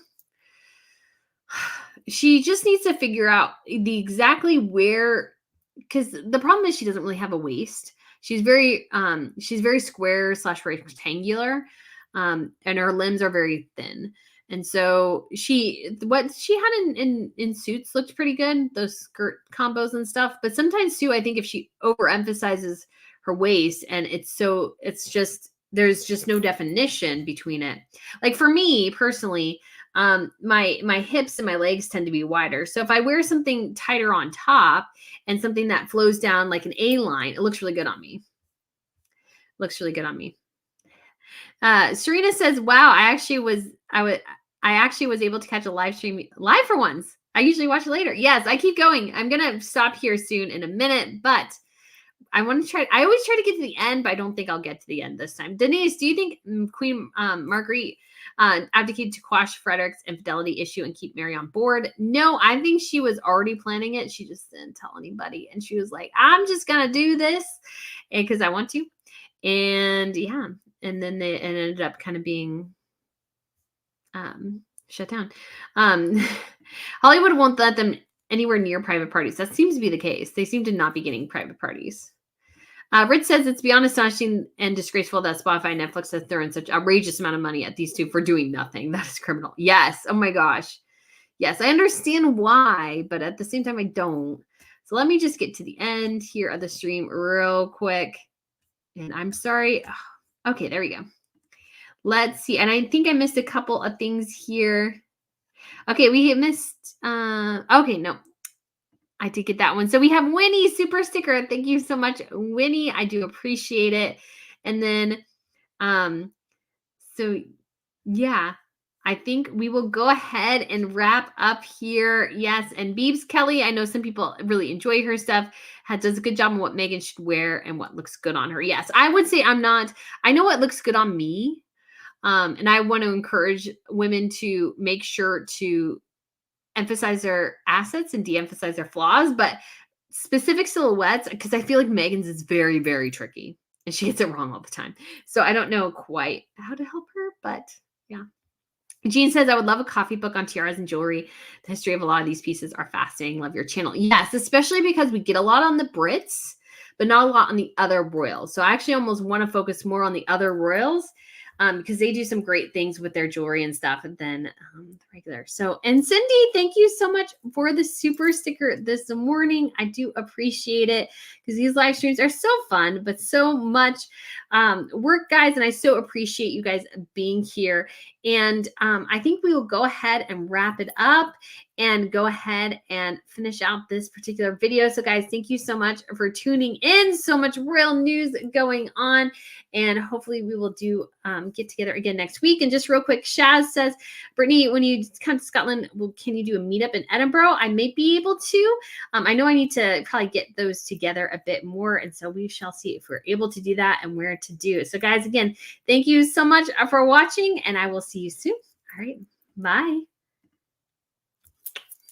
She just needs to figure out the exactly where, because the problem is she doesn't really have a waist. She's very square / rectangular, and her limbs are very thin. And so what she had in suits looked pretty good, those skirt combos and stuff. But sometimes too, I think if she overemphasizes her waist, and there's just no definition between it. Like for me personally, my hips and my legs tend to be wider. So if I wear something tighter on top and something that flows down like an A line, it looks really good on me. Serena says, wow, I actually was able to catch a live stream live for once. I usually watch it later. Yes, I keep going. I'm going to stop here soon in a minute, but I always try to get to the end, but I don't think I'll get to the end this time. Denise, do you think Queen Marguerite abdicated to quash Frederick's infidelity issue and keep Mary on board? No, I think she was already planning it. She just didn't tell anybody. And she was like, I'm just going to do this because I want to. And yeah, and then it ended up kind of being shut down. Hollywood won't let them anywhere near private parties. That seems to be the case. They seem to not be getting private parties. Rich says it's beyond astonishing and disgraceful that Spotify and Netflix has thrown such outrageous amount of money at these two for doing nothing. That is criminal. Yes. Oh my gosh. Yes, I understand why, but at the same time, I don't. So let me just get to the end here of the stream real quick. And I'm sorry. Okay, there we go. Let's see. And I think I missed a couple of things here. Okay, we missed. Okay, no. I did get that one. So we have Winnie super sticker. Thank you so much, Winnie. I do appreciate it. And then, so yeah, I think we will go ahead and wrap up here. Yes, and Beebs Kelly, I know some people really enjoy her stuff. Does a good job on what Megan should wear and what looks good on her. Yes, I would say I know what looks good on me. And I want to encourage women to make sure to emphasize their assets and de-emphasize their flaws, but specific silhouettes, because I feel like Megan's is very, very tricky and she gets it wrong all the time. So I don't know quite how to help her, but yeah. Jean says, I would love a coffee book on tiaras and jewelry. The history of a lot of these pieces are fascinating. Love your channel. Yes, especially because we get a lot on the Brits, but not a lot on the other royals. So I actually almost want to focus more on the other royals because they do some great things with their jewelry and stuff than the regular. So, and Cindy, thank you so much for the super sticker this morning. I do appreciate it because these live streams are so fun, but so much work, guys. And I so appreciate you guys being here. And I think we will go ahead and wrap it up and go ahead and finish out this particular video. So guys, thank you so much for tuning in. So much real news going on. And hopefully we will do get together again next week. And just real quick, Shaz says, Brittany, when you come to Scotland, can you do a meetup in Edinburgh? I may be able to. I know I need to probably get those together a bit more. And so we shall see if we're able to do that and where to do it. So guys, again, thank you so much for watching and I will see you soon. All right. Bye.